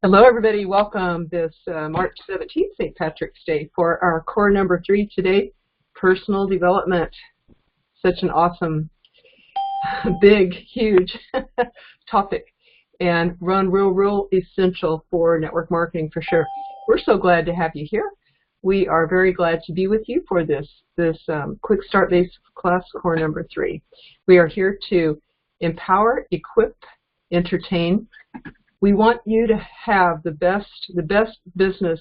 Hello, everybody. Welcome this March 17th, St. Patrick's Day, for our core number 3 today, personal development. Such an awesome, big, huge topic, and real essential for network marketing for sure. We're so glad to have you here. We are very glad to be with you for this quick start basics class, core number 3. We are here to empower, equip, entertain. We want you to have the best business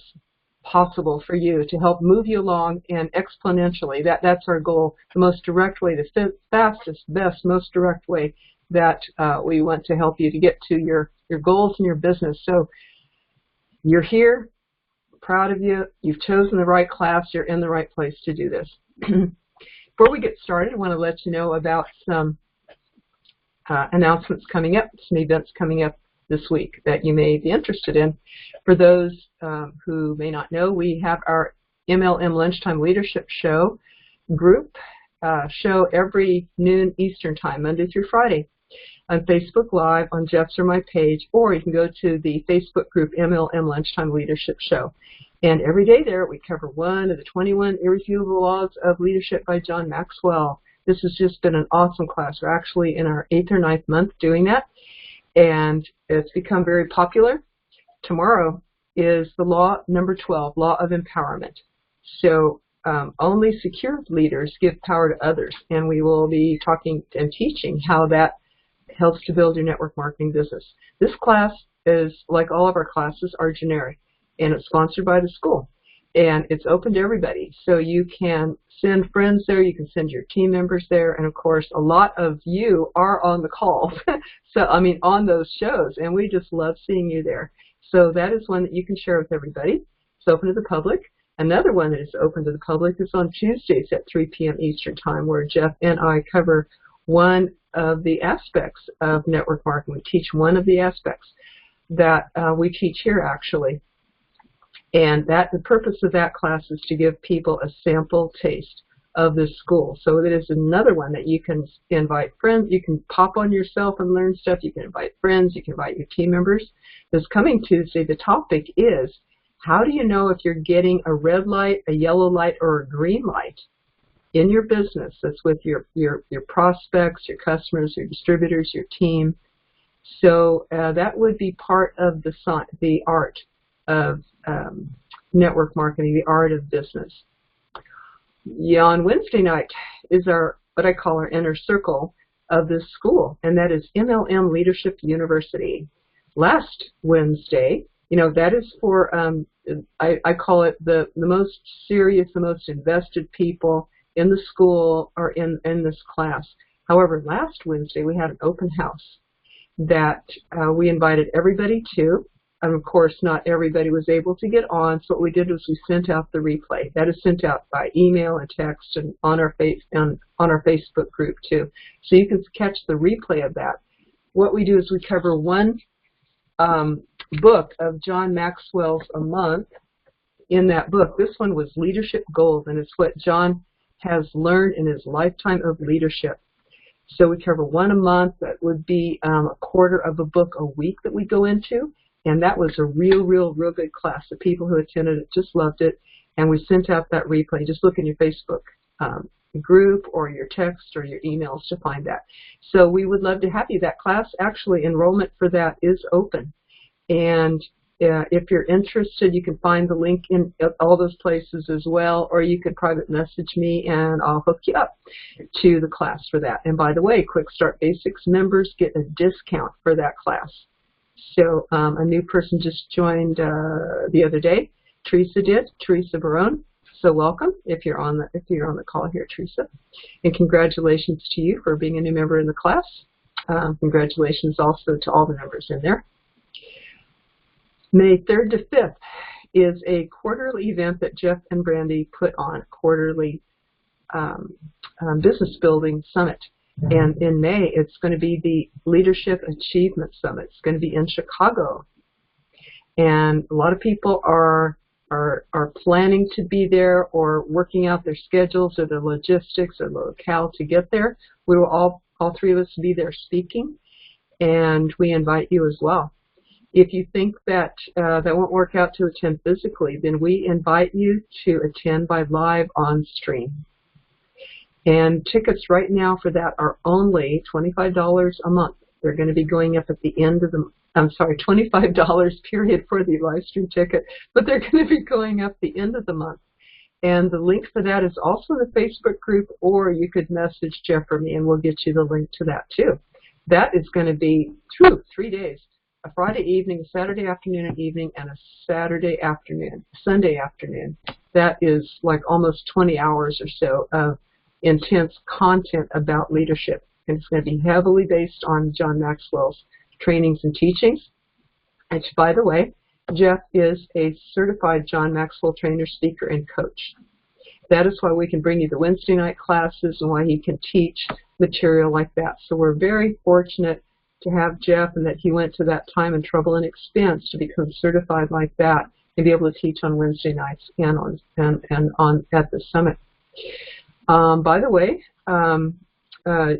possible for you, to help move you along and exponentially. That's our goal. The most direct way, the fastest, best, most direct way that we want to help you to get to your goals in your business. So you're here, proud of you. You've chosen the right class. You're in the right place to do this. Before we get started, I want to let you know about some announcements coming up, some events coming up this week that you may be interested in. For those who may not know, we have our MLM Lunchtime Leadership Show group show every noon Eastern Time, Monday through Friday, on Facebook Live, on Jeff's or my page, or you can go to the Facebook group MLM Lunchtime Leadership Show. And every day there we cover one of the 21 Irrefutable Laws of Leadership by John Maxwell. This has just been an awesome class. We're actually in our 8th or 9th month doing that, and it's become very popular. Tomorrow is the law number 12, Law of Empowerment. So only secure leaders give power to others, and we will be talking and teaching how that helps to build your network marketing business. This class is, like all of our classes, are generic, and it's sponsored by the school. And it's open to everybody, so you can send friends there, you can send your team members there, and of course a lot of you are on the calls, so I mean on those shows, and we just love seeing you there. So that is one that you can share with everybody. It's open to the public. Another one that is open to the public is on Tuesdays at 3 p.m. Eastern Time, where Jeff and I cover one of the aspects of network marketing. We teach one of the aspects that we teach here, actually. And the purpose of that class is to give people a sample taste of this school. So it is another one that you can invite friends. You can pop on yourself and learn stuff. You can invite friends. You can invite your team members. This coming Tuesday, the topic is, how do you know if you're getting a red light, a yellow light, or a green light in your business? That's with your prospects, your customers, your distributors, your team. So that would be part of the art of network marketing, the art of business. Yeah, on Wednesday night is what I call our inner circle of this school, and that is MLM Leadership University. Last Wednesday, that is for, I call it the most serious, the most invested people in the school or in this class. However, last Wednesday we had an open house that we invited everybody to. And of course, not everybody was able to get on, so what we did was we sent out the replay. That is sent out by email and text and on our Facebook group too. So you can catch the replay of that. What we do is we cover one book of John Maxwell's a month in that book. This one was Leadership Gold, and it's what John has learned in his lifetime of leadership. So we cover one a month. That would be a quarter of a book a week that we go into. And that was a real good class. The people who attended it just loved it. And we sent out that replay. Just look in your Facebook group or your text or your emails to find that. So we would love to have you. That class, actually, enrollment for that is open. And if you're interested, you can find the link in all those places as well, or you could private message me and I'll hook you up to the class for that. And by the way, Quick Start Basics members get a discount for that class. So a new person just joined the other day. Teresa Barone. So welcome if you're on the call here, Teresa. And congratulations to you for being a new member in the class. Congratulations also to all the members in there. May 3rd to 5th is a quarterly event that Jeff and Brandy put on, a quarterly business building summit. And in May, it's going to be the Leadership Achievement Summit. It's going to be in Chicago. And a lot of people are planning to be there or working out their schedules or their logistics or locale to get there. We will all three of us be there speaking, and we invite you as well. If you think that that won't work out to attend physically, then we invite you to attend by live on stream. And tickets right now for that are only $25 a month. They're going to be going up at the end of the, I'm sorry, $25 period for the live stream ticket, but they're going to be going up the end of the month. And the link for that is also in the Facebook group, or you could message Jeff or me and we'll get you the link to that too. That is going to be 3 days, a Friday evening, a Saturday afternoon and evening, and a Saturday afternoon, Sunday afternoon. That is like almost 20 hours or so of intense content about leadership. And it's going to be heavily based on John Maxwell's trainings and teachings, which, by the way, Jeff is a certified John Maxwell trainer, speaker, and coach. That is why we can bring you the Wednesday night classes and why he can teach material like that. So we're very fortunate to have Jeff, and that he went to that time and trouble and expense to become certified like that and be able to teach on Wednesday nights and on at the summit. By the way,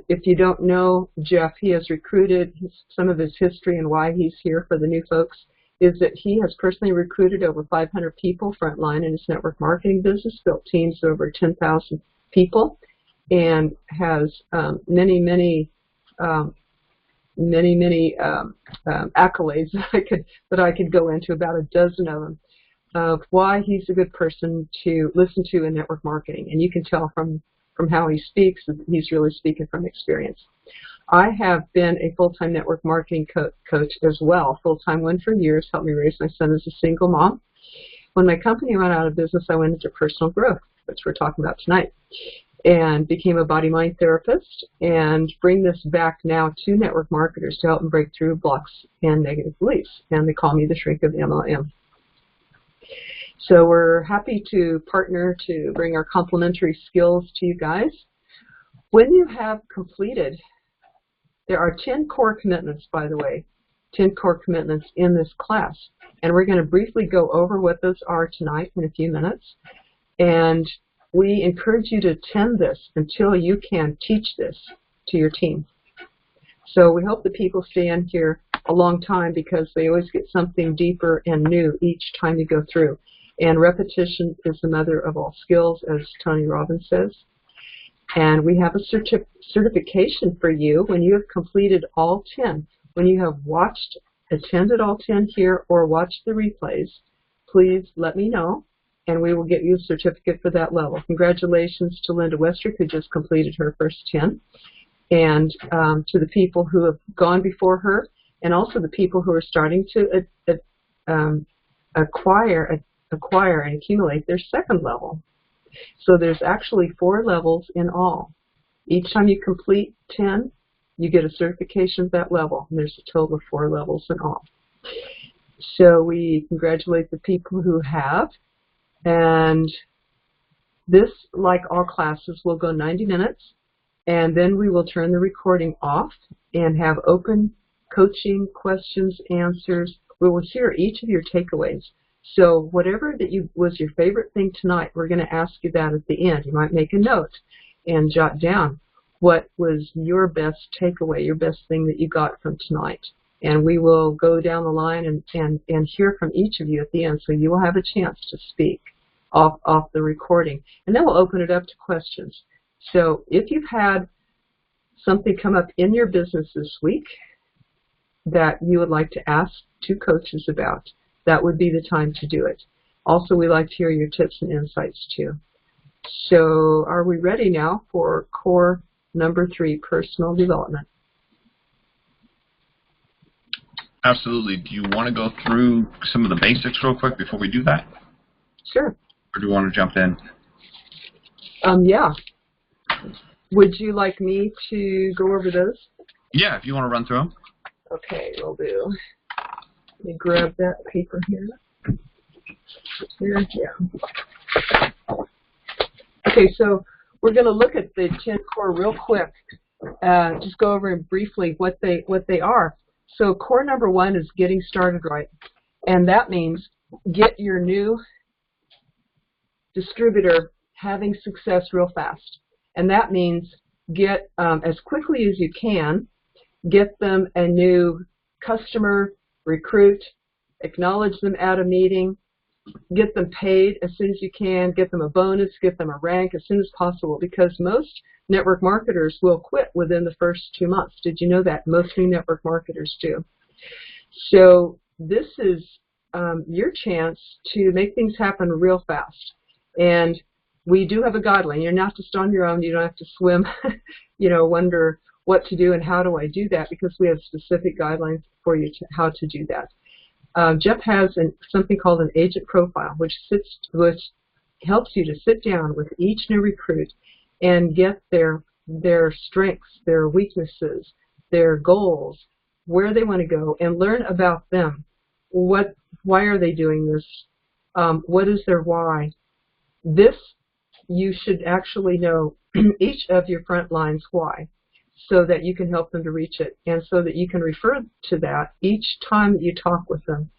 if you don't know Jeff, he has recruited, some of his history and why he's here for the new folks is that he has personally recruited over 500 people frontline in his network marketing business, built teams of over 10,000 people, and has many accolades that I could go into, about a dozen of them, of why he's a good person to listen to in network marketing. And you can tell from how he speaks that he's really speaking from experience. I have been a full-time network marketing coach as well, full-time one for years, helped me raise my son as a single mom. When my company went out of business, I went into personal growth, which we're talking about tonight, and became a body-mind therapist, and bring this back now to network marketers to help them break through blocks and negative beliefs. And they call me the shrink of MLM. So we're happy to partner to bring our complementary skills to you guys. When you have completed, there are 10 core commitments, by the way, 10 core commitments in this class. And we're going to briefly go over what those are tonight in a few minutes. And we encourage you to attend this until you can teach this to your team. So we hope that people stay in here a long time, because they always get something deeper and new each time you go through. And repetition is the mother of all skills, as Tony Robbins says. And we have a certification for you when you have completed all 10. When you have attended all 10 here or watched the replays, please let me know, and we will get you a certificate for that level. Congratulations to Linda Westrick, who just completed her first 10, and to the people who have gone before her, and also the people who are starting to acquire and accumulate their second level. So there's actually 4 levels in all. Each time you complete 10, you get a certification at that level, and there's a total of 4 levels in all. So we congratulate the people who have, and this, like all classes, will go 90 minutes, and then we will turn the recording off and have open coaching, questions, answers. We will hear each of your takeaways. So whatever that was your favorite thing tonight, we're going to ask you that at the end. You might make a note and jot down what was your best takeaway, your best thing that you got from tonight. And we will go down the line and hear from each of you at the end, so you will have a chance to speak off the recording. And then we'll open it up to questions. So if you've had something come up in your business this week that you would like to ask 2 coaches about, that would be the time to do it. Also, we like to hear your tips and insights too. So are we ready now for core number 3, personal development? Absolutely. Do you want to go through some of the basics real quick before we do that? Sure. Or do you want to jump in? Yeah. Would you like me to go over those? Yeah, if you want to run through them. Okay, will do. Let me grab that paper here. Yeah. Okay, so we're going to look at the 10 core real quick. Just go over briefly what they are. So core number 1 is getting started right, and that means get your new distributor having success real fast, and that means get as quickly as you can, get them a new customer recruit, acknowledge them at a meeting, get them paid as soon as you can, get them a bonus, get them a rank as soon as possible, because most network marketers will quit within the first 2 months. Did you know that? Most new network marketers do. So this is your chance to make things happen real fast. And we do have a guideline. You're not just on your own. You don't have to swim, wonder what to do and how do I do that, because we have specific guidelines for you to how to do that. Jeff has something called an agent profile, which helps you to sit down with each new recruit and get their strengths, their weaknesses, their goals, where they want to go, and learn about them. Why are they doing this? What is their why? This, you should actually know each of your front lines why, so that you can help them to reach it, and so that you can refer to that each time that you talk with them.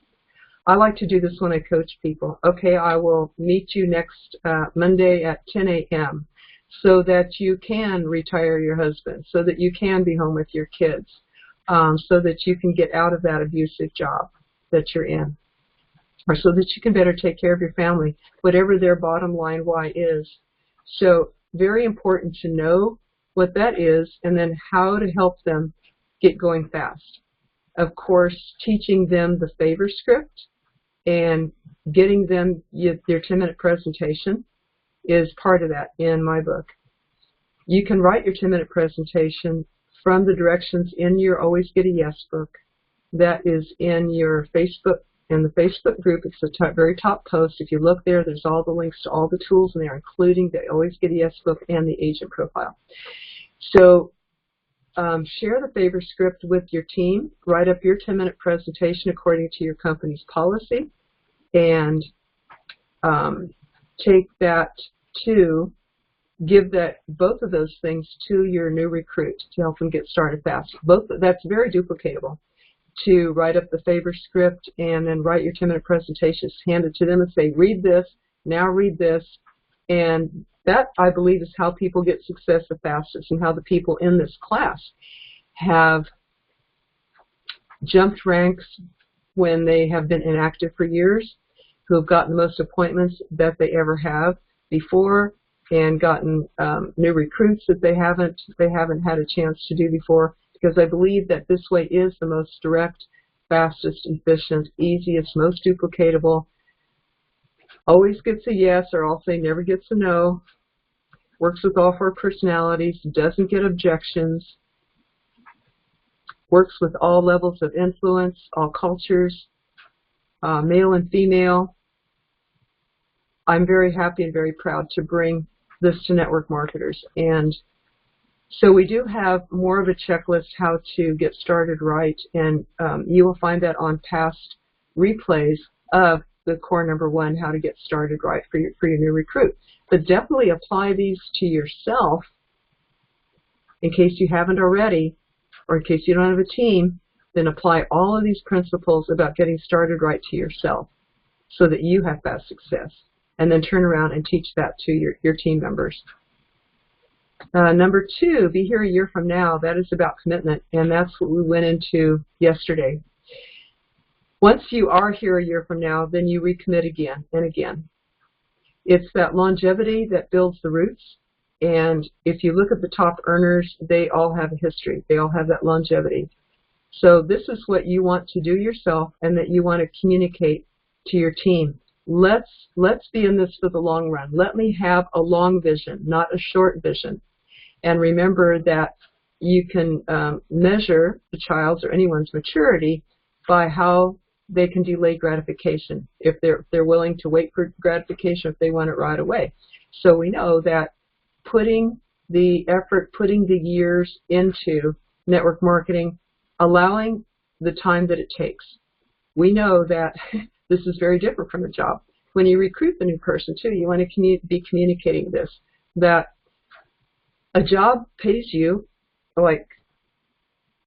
I like to do this when I coach people. Okay, I will meet you next Monday at 10 a.m. so that you can retire your husband, so that you can be home with your kids, so that you can get out of that abusive job that you're in, or so that you can better take care of your family, whatever their bottom line why is. So very important to know what that is, and then how to help them get going fast. Of course, teaching them the favor script and getting them their 10-minute presentation is part of that in my book. You can write your 10-minute presentation from the directions in your Always Get a Yes book. That is in your Facebook, in the Facebook group. It's the very top post. If you look there, there's all the links to all the tools in there, including the Always Get a Yes book and the agent profile. So share the favor script with your team. Write up your 10-minute presentation according to your company's policy, and take that to give both of those things to your new recruit to help them get started fast. That's very duplicatable. To write up the favor script and then write your 10-minute presentation, hand it to them and say, read this, now read this. And that, I believe, is how people get success the fastest, and how the people in this class have jumped ranks when they have been inactive for years, who have gotten the most appointments that they ever have before, and gotten new recruits that they haven't had a chance to do before. Because I believe that this way is the most direct, fastest, efficient, easiest, most duplicatable. Always gets a yes, or I'll say never gets a no. Works with all 4 personalities, doesn't get objections. Works with all levels of influence, all cultures, male and female. I'm very happy and very proud to bring this to network marketers. And so we do have more of a checklist how to get started right, and you will find that on past replays of the core number 1, how to get started right for your new recruit. But definitely apply these to yourself in case you haven't already, or in case you don't have a team. Then apply all of these principles about getting started right to yourself so that you have fast success, and then turn around and teach that to your team members. Number 2, be here a year from now. That is about commitment, and that's what we went into yesterday. Once you are here a year from now, then you recommit again and again. It's that longevity that builds the roots, and if you look at the top earners, they all have a history. They all have that longevity. So this is what you want to do yourself, and that you want to communicate to your team. Let's be in this for the long run. Let me have a long vision, not a short vision. And remember that you can measure the child's or anyone's maturity by how they can delay gratification, if they're willing to wait for gratification, if they want it right away. So we know that putting the effort, putting the years into network marketing, allowing the time that it takes. We know that this is very different from a job. When you recruit the new person, too, you want to be communicating this, that a job pays you like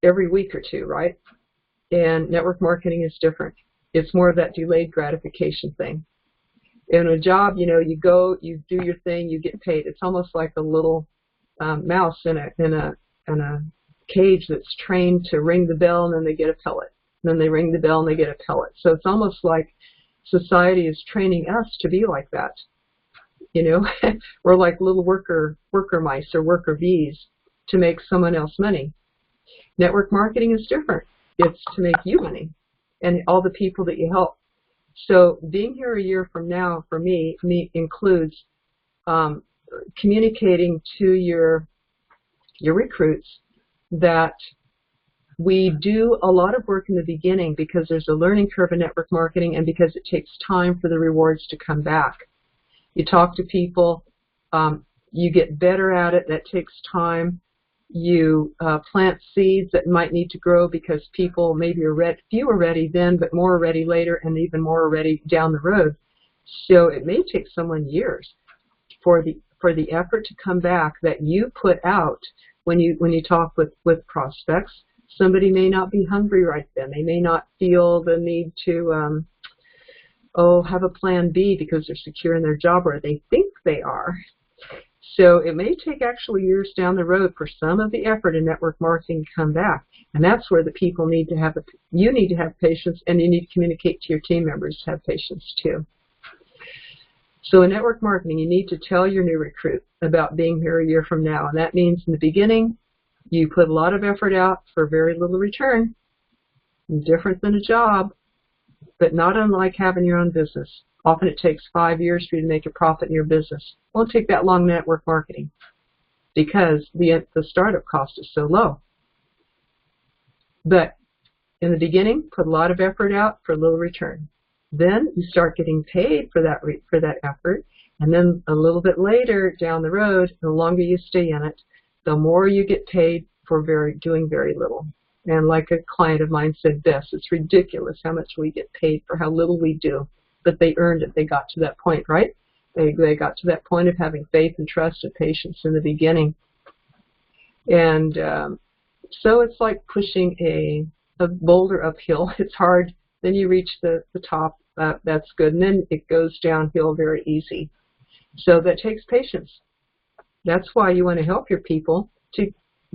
every week or two, right? And network marketing is different. It's more of that delayed gratification thing. In a job, you go, you do your thing, you get paid. It's almost like a little mouse in a cage that's trained to ring the bell, and then they get a pellet. then they ring the bell and they get a pellet. So it's almost like society is training us to be like that. You know, we're like little worker mice or worker bees to make someone else money. Network marketing is different. It's to make you money and all the people that you help. So being here a year from now for me includes communicating to your recruits that we do a lot of work in the beginning because there's a learning curve in network marketing and because it takes time for the rewards to come back. You talk to people, you get better at it, that takes time. You plant seeds that might need to grow because people maybe few are ready then, but more are ready later, and even more are ready down the road. So it may take someone years for the effort to come back that you put out when you talk with prospects. Somebody may not be hungry right then. They may not feel the need to have a plan B because they're secure in their job, or they think they are. So it may take actually years down the road for some of the effort in network marketing to come back. And that's where the people need to have, you need to have patience, and you need to communicate to your team members to have patience too. So in network marketing, you need to tell your new recruit about being here a year from now. And that means in the beginning, you put a lot of effort out for very little return. Different than a job, but not unlike having your own business. Often it takes 5 years for you to make a profit in your business. It won't take that long in network marketing because the startup cost is so low. But in the beginning, put a lot of effort out for little return. Then you start getting paid for that effort, and then a little bit later down the road, the longer you stay in it, the more you get paid for doing very little. And like a client of mine said best, it's ridiculous how much we get paid for how little we do. But they earned it. They got to that point, right? They got to that point of having faith and trust and patience in the beginning. And so it's like pushing a boulder uphill. It's hard. Then you reach the top. That's good. And then it goes downhill very easy. So that takes patience. That's why you want to help your people to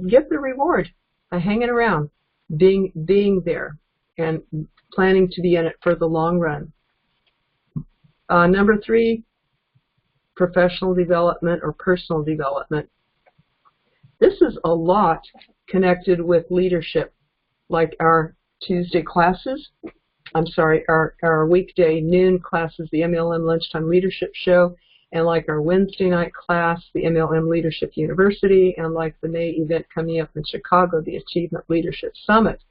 get the reward by hanging around, being there, and planning to be in it for the long run. Number 3, professional development or personal development. This is a lot connected with leadership, like our Tuesday classes. Our weekday noon classes, the MLM Lunchtime Leadership Show, and like our Wednesday night class, the MLM Leadership University, and like the May event coming up in Chicago, the Achievement Leadership Summit.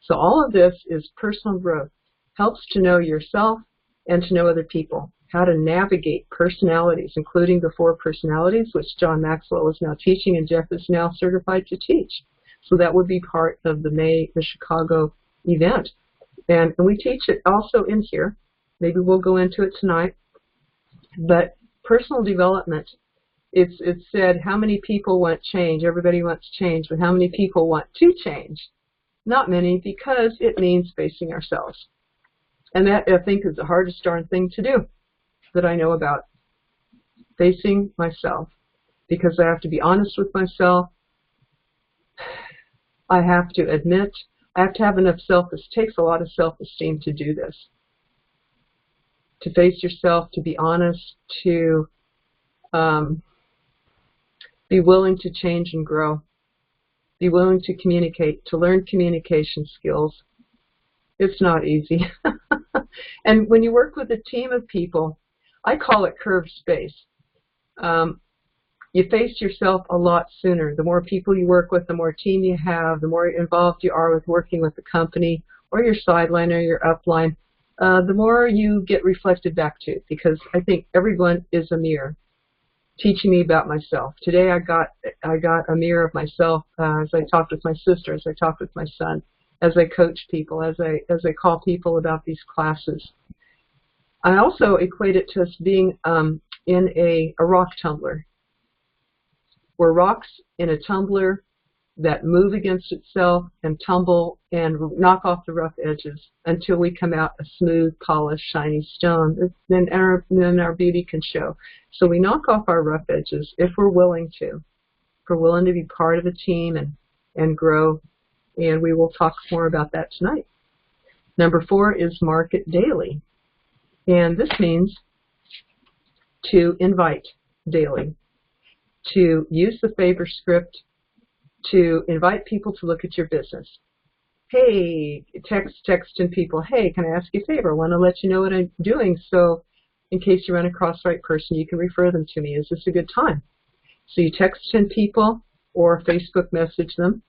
So all of this is personal growth. Helps to know yourself and to know other people, how to navigate personalities, including the 4 personalities, which John Maxwell is now teaching and Jeff is now certified to teach. So that would be part of the Chicago event. And we teach it also in here. Maybe we'll go into it tonight. But personal development, it's said how many people want change. Everybody wants change, but how many people want to change? Not many, because it means facing ourselves. And that, I think, is the hardest darn thing to do that I know about. Facing myself. Because I have to be honest with myself. I have to admit, I have to have enough it takes a lot of self-esteem to do this. To face yourself, to be honest, to be willing to change and grow. Be willing to communicate, to learn communication skills. It's not easy. And when you work with a team of people, I call it curved space. You face yourself a lot sooner. The more people you work with, the more team you have, the more involved you are with working with the company or your sideline or your upline, the more you get reflected back to, because I think everyone is a mirror teaching me about myself. Today I got a mirror of myself as I talked with my sister, as I talked with my son, as I coach people, as I call people about these classes. I also equate it to us being in a rock tumbler. We're rocks in a tumbler that move against itself and tumble and knock off the rough edges until we come out a smooth, polished, shiny stone. Then our beauty can show. So we knock off our rough edges if we're willing to. If we're willing to be part of a team and grow. And we will talk more about that tonight. Number 4 is market daily. And this means to invite daily, to use the favor script to invite people to look at your business. Hey, texting people, hey, can I ask you a favor? I want to let you know what I'm doing, so in case you run across the right person, you can refer them to me. Is this a good time? So you text 10 people or Facebook message them,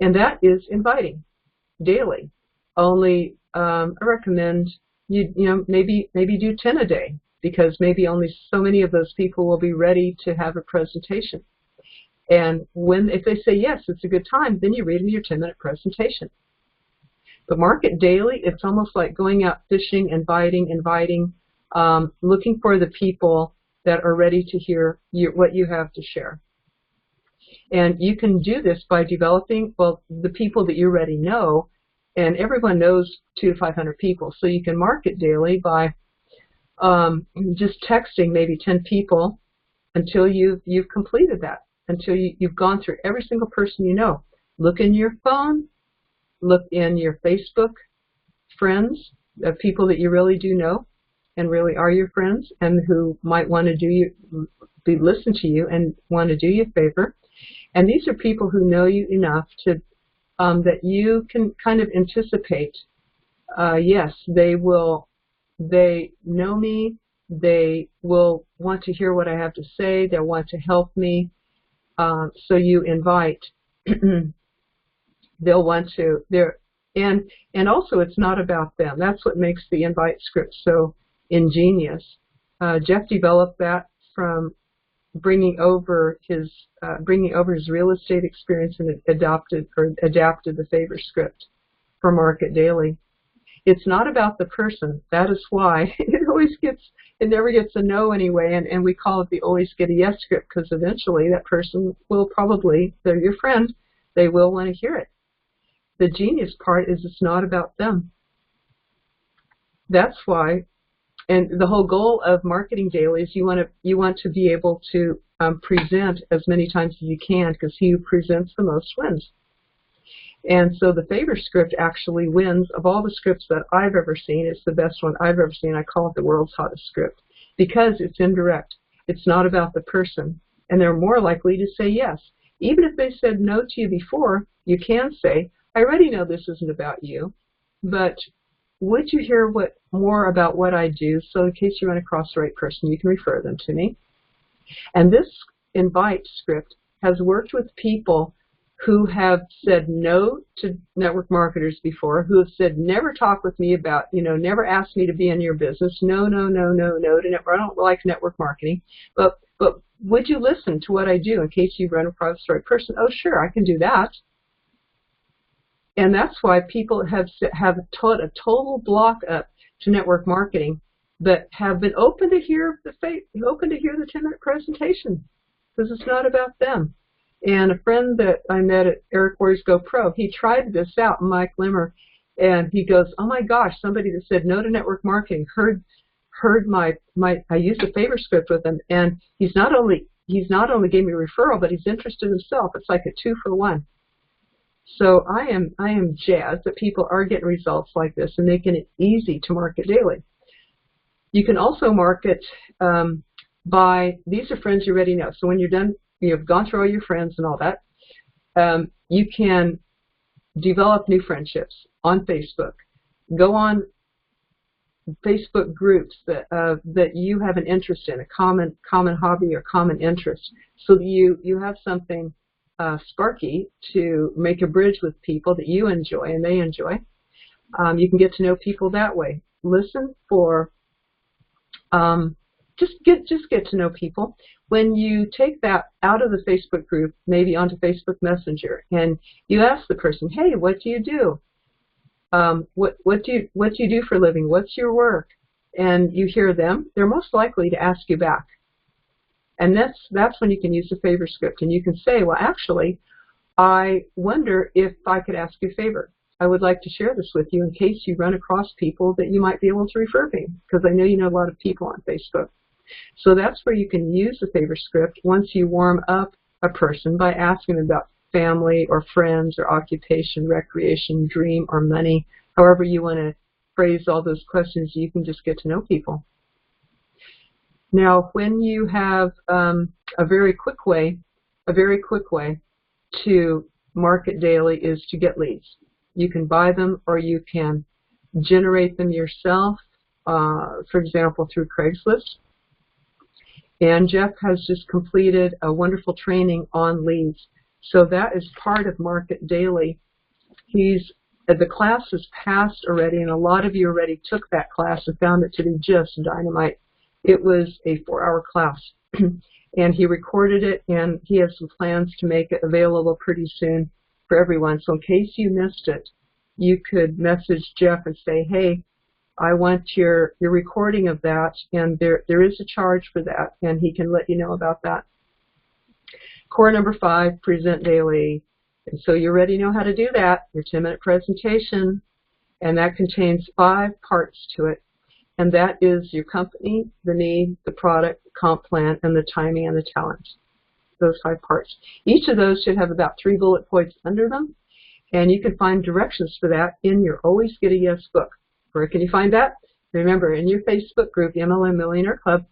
and that is inviting daily. Only I recommend you maybe do 10 a day, because maybe only so many of those people will be ready to have a presentation. And if they say yes, it's a good time, then you read them your 10-minute presentation. But market daily, it's almost like going out fishing, inviting, looking for the people that are ready to hear what you have to share. And you can do this by developing, well, the people that you already know, and everyone knows 200 to 500 people. So you can market daily by just texting maybe 10 people until you've completed that, until you've gone through every single person you know. Look in your phone, look in your Facebook friends, people that you really do know and really are your friends and who might want to listen to you and want to do you a favor. And these are people who know you enough to that you can kind of anticipate, yes, they know me, they will want to hear what I have to say, they'll want to help me. So you invite, they'll want to, and also it's not about them. That's what makes the invite script so ingenious. Jeff developed that from bringing over his real estate experience and adapted the favor script for market daily. It's not about the person. That is why it never gets a no anyway, and we call it the always get a yes script, because eventually that person will probably, they're your friend, they will want to hear it. The genius part is it's not about them. That's why, and the whole goal of marketing daily is you want to be able to present as many times as you can, because he who presents the most wins. And so the favor script actually wins. Of all the scripts that I've ever seen, it's the best one I've ever seen. I call it the world's hottest script because it's indirect. It's not about the person, and they're more likely to say yes. Even if they said no to you before, you can say, I already know this isn't about you, but would you hear more about what I do, so in case you run across the right person, you can refer them to me. And this invite script has worked with people who have said no to network marketers before, who have said never talk with me about, never ask me to be in your business, no to network, I don't like network marketing, but would you listen to what I do in case you run across the right person? Oh, sure, I can do that. And that's why people have taught a total block up to network marketing, but have been open to hear the 10-minute presentation, because it's not about them. And a friend that I met at Eric Warriors Go Pro, he tried this out, Mike Limmer, and he goes, oh my gosh, somebody that said no to network marketing heard I used a favor script with him, and he's not only gave me a referral, but he's interested himself. It's like a 2-for-1. So I am jazzed that people are getting results like this and making it easy to market daily. You can also market by, these are friends you already know. So when you're done, you've gone through all your friends and all that, you can develop new friendships on Facebook. Go on Facebook groups that you have an interest in, a common hobby or common interest, so that you have something sparky to make a bridge with people that you enjoy and they enjoy. You can get to know people that way. Listen for just get to know people. When you take that out of the Facebook group, maybe onto Facebook Messenger, and you ask the person, hey, what do you do? What do you do for a living? What's your work? And you hear them, they're most likely to ask you back. And that's when you can use the favor script, and you can say, well, actually, I wonder if I could ask you a favor. I would like to share this with you in case you run across people that you might be able to refer me, because I know you know a lot of people on Facebook. So that's where you can use the favor script once you warm up a person by asking them about family or friends or occupation, recreation, dream, or money, however you want to phrase all those questions, you can just get to know people. Now, when you have a very quick way to market daily is to get leads. You can buy them or you can generate them yourself, for example, through Craigslist. And Jeff has just completed a wonderful training on leads. So that is part of Market Daily. The class is passed already, and a lot of you already took that class and found it to be just dynamite. It was a 4-hour class, and he recorded it, and he has some plans to make it available pretty soon for everyone. So in case you missed it, you could message Jeff and say, hey, I want your recording of that, and there is a charge for that, and he can let you know about that. Core number 5, present daily. And so you already know how to do that, your 10-minute presentation, and that contains 5 parts to it. And that is your company, the need, the product, the comp plan, and the timing and the talent. Those 5 parts. Each of those should have about 3 bullet points under them, and you can find directions for that in your Always Get a Yes book. Where can you find that? Remember, in your Facebook group, the MLM Millionaire Club,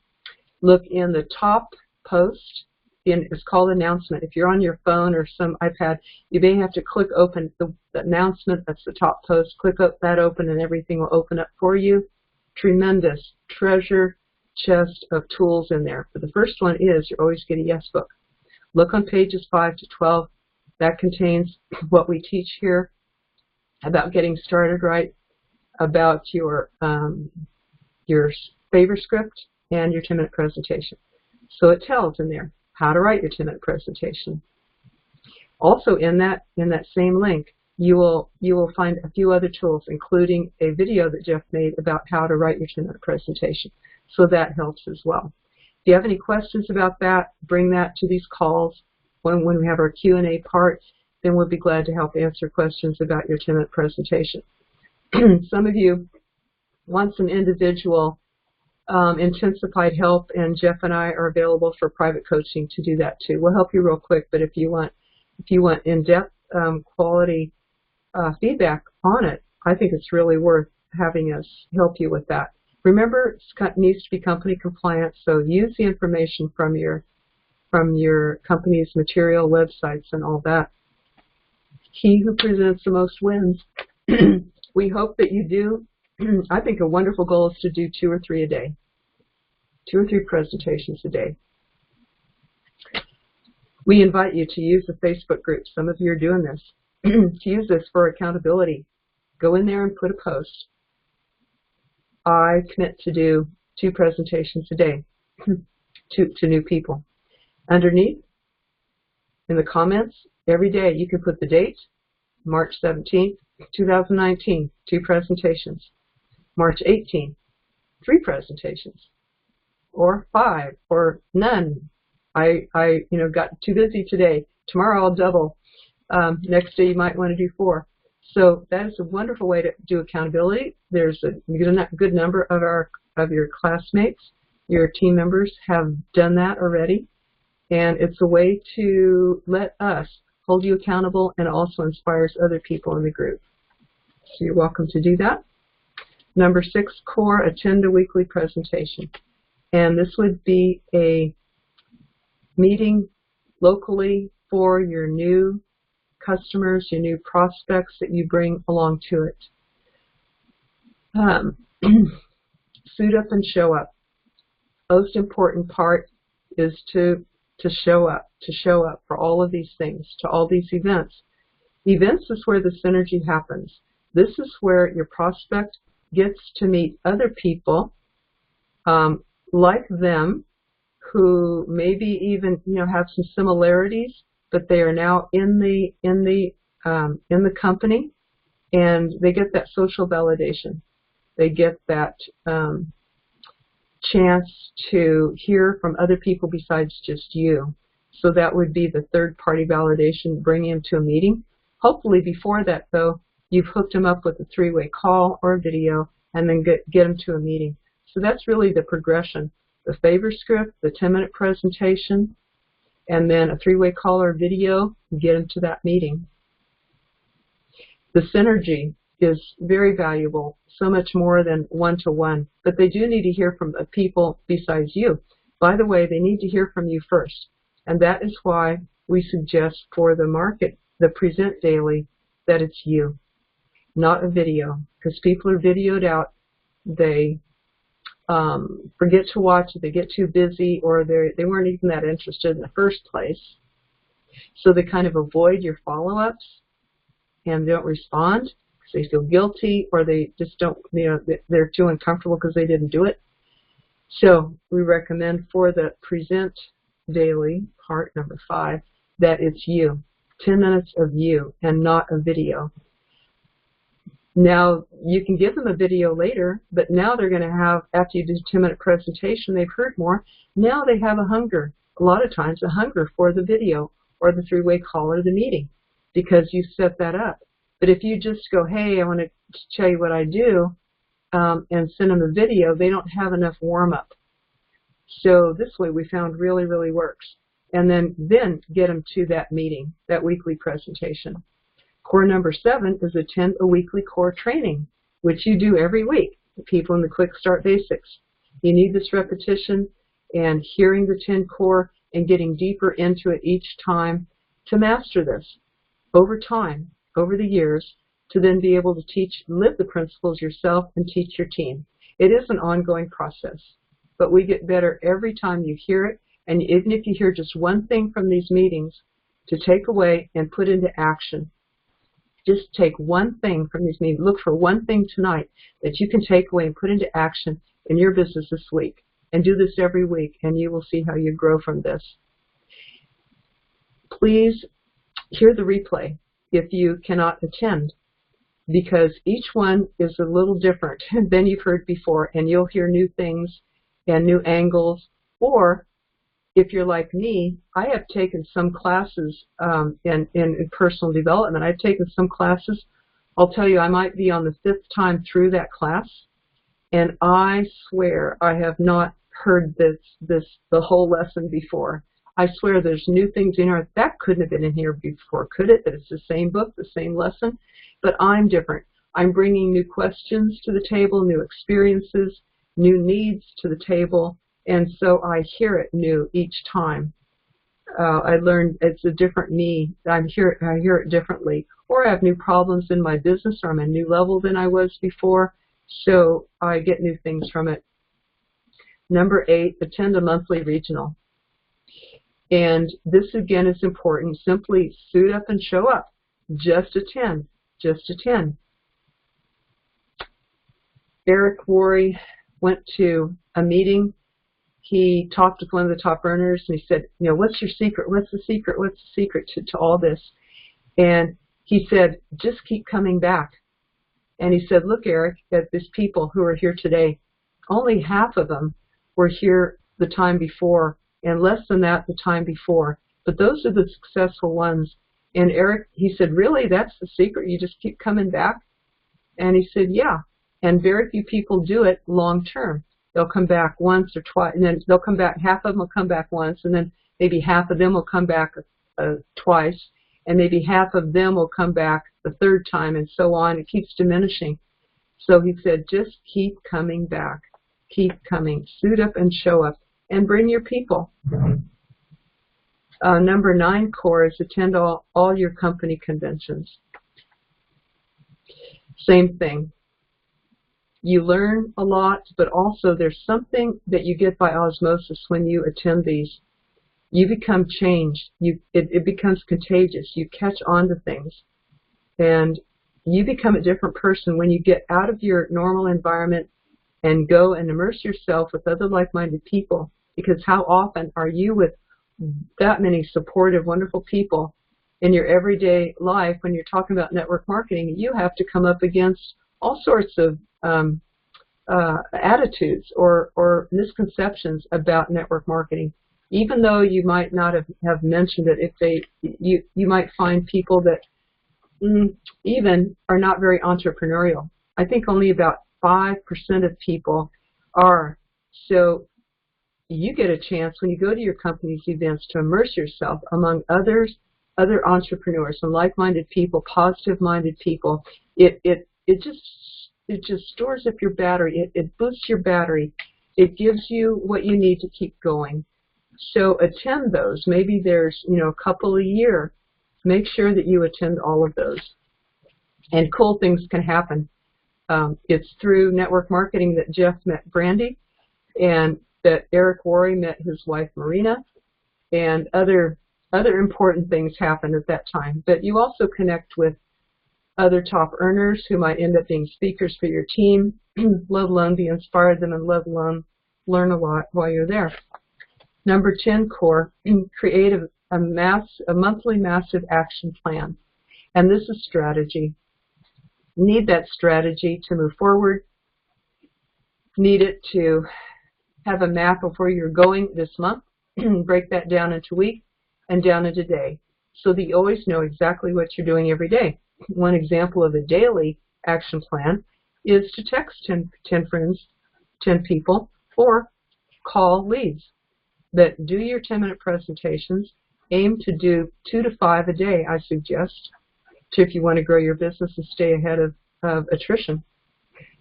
look in the top post. It's called announcement. If you're on your phone or some iPad, you may have to click open the announcement. That's the top post. Click that open, and everything will open up for you. Tremendous treasure chest of tools in there. But the first one is your Always Get a Yes book. Look on pages 5 to 12. That contains what we teach here about getting started right, about your favor script, and your 10-minute presentation. So it tells in there how to write your 10-minute presentation. Also in that same link, you will find a few other tools, including a video that Jeff made about how to write your 10-minute presentation. So that helps as well. If you have any questions about that, bring that to these calls. When we have our Q&A part, then we'll be glad to help answer questions about your 10-minute presentation. Some of you want some individual intensified help, and Jeff and I are available for private coaching to do that too. We'll help you real quick, but if you want in-depth quality feedback on it, I think it's really worth having us help you with that. Remember, it needs to be company compliant, so use the information from your company's material, websites, and all that. He who presents the most wins. We hope that you do. I think a wonderful goal is to do 2 or 3 a day. 2 or 3 presentations a day. We invite you to use the Facebook group. Some of you are doing this. To use this for accountability. Go in there and put a post. I commit to do 2 presentations a day to new people. Underneath, in the comments, every day you can put the date, March 17th, 2019, 2 presentations. March 18th, 3 presentations, or 5, or none. I got too busy today. Tomorrow I'll double. Next day you might want to do 4. So that is a wonderful way to do accountability. There's a good number of your classmates, your team members have done that already, and it's a way to let us hold you accountable and also inspires other people in the group. So you're welcome to do that. Number 6, core, attend a weekly presentation. And this would be a meeting locally for your new customers, your new prospects that you bring along to it. Suit up and show up. Most important part is to show up for all of these things, to all these events. Events is where the synergy happens. This is where your prospect gets to meet other people like them who maybe even have some similarities, but they are now in the company, and they get that social validation. They get that chance to hear from other people besides just you. So that would be the third-party validation, bringing them to a meeting. Hopefully before that, though, you've hooked them up with a 3-way call or a video, and then get them to a meeting. So that's really the progression. The favor script, the 10-minute presentation, and then a 3-way call or video, get them to that meeting. The synergy is very valuable, so much more than one-to-one. But they do need to hear from people besides you. By the way, they need to hear from you first. And that is why we suggest for the Present Daily, that it's you, not a video. Because people are videoed out, they forget to watch it, they get too busy, or they weren't even that interested in the first place. So they kind of avoid your follow-ups and they don't respond because they feel guilty, or they just don't, they're too uncomfortable because they didn't do it. So we recommend for the Present Daily, part number 5, that it's you. 10 minutes of you and not a video. Now, you can give them a video later, but now they're going to have, after you do a 10-minute presentation, they've heard more. Now they have a hunger, a lot of times a hunger for the video or the 3-way call or the meeting, because you set that up. But if you just go, hey, I want to tell you what I do, and send them a video, they don't have enough warm-up. So this way we found really, really works. And then get them to that meeting, that weekly presentation. Core number 7 is attend a weekly core training, which you do every week, people in the Quick Start Basics. You need this repetition and hearing the 10 core and getting deeper into it each time to master this over time, over the years, to then be able to teach, live the principles yourself and teach your team. It is an ongoing process, but we get better every time you hear it. And even if you hear just one thing from these meetings to take away and put into action, just take one thing from these meetings. Look for one thing tonight that you can take away and put into action in your business this week. And do this every week, and you will see how you grow from this. Please hear the replay if you cannot attend, because each one is a little different than you've heard before, and you'll hear new things and new angles. Or if you're like me, I have taken some classes in personal development. I've taken some classes. I'll tell you, I might be on the 5th time through that class, and I swear I have not heard the whole lesson before. I swear there's new things in here. That couldn't have been in here before, could it? That it's the same book, the same lesson, but I'm different. I'm bringing new questions to the table, new experiences, new needs to the table, and so I hear it new each time. I learned it's a different me. I hear it differently. Or I have new problems in my business, or I'm a new level than I was before, so I get new things from it. Number 8, attend a monthly regional. And this again is important. Simply suit up and show up. Just attend. Just attend. Eric Worre went to a meeting. He talked with one of the top earners, and he said, what's your secret? What's the secret? What's the secret to all this? And he said, just keep coming back. And he said, look, Eric, at these people who are here today, only half of them were here the time before, and less than that the time before. But those are the successful ones. And Eric, he said, really, that's the secret? You just keep coming back? And he said, yeah. And very few people do it long term. They'll come back once or twice, and then they'll come back, half of them will come back once, and then maybe half of them will come back twice, and maybe half of them will come back the 3rd time, and so on. It keeps diminishing. So he said, just keep coming back. Keep coming. Suit up and show up, and bring your people. Number 9 core is attend all your company conventions. Same thing. You learn a lot, but also there's something that you get by osmosis when you attend these. You become changed. It becomes contagious. You catch on to things. And you become a different person when you get out of your normal environment and go and immerse yourself with other like-minded people. Because how often are you with that many supportive, wonderful people in your everyday life when you're talking about network marketing? You have to come up against all sorts of attitudes or misconceptions about network marketing. Even though you might not have mentioned it, you might find people that even are not very entrepreneurial. I think only about 5% of people are. So you get a chance when you go to your company's events to immerse yourself among other entrepreneurs and like-minded people, positive-minded people. It it just stores up your battery. It boosts your battery. It gives you what you need to keep going. So attend those. Maybe there's, a couple a year. Make sure that you attend all of those. And cool things can happen. It's through network marketing that Jeff met Brandy, and that Eric Worre met his wife Marina, and other important things happen at that time. But you also connect with other top earners who might end up being speakers for your team, let alone be inspired them, and let alone learn a lot while you're there. Number 10 core, create a monthly massive action plan. And this is strategy. Need that strategy to move forward. Need it to have a map of where you're going this month. Break that down into week and down into day, so that you always know exactly what you're doing every day. One example of a daily action plan is to text 10 friends, 10 people, or call leads. That do your 10-minute presentations. Aim to do 2 to 5 a day, I suggest, if you want to grow your business and stay ahead of attrition.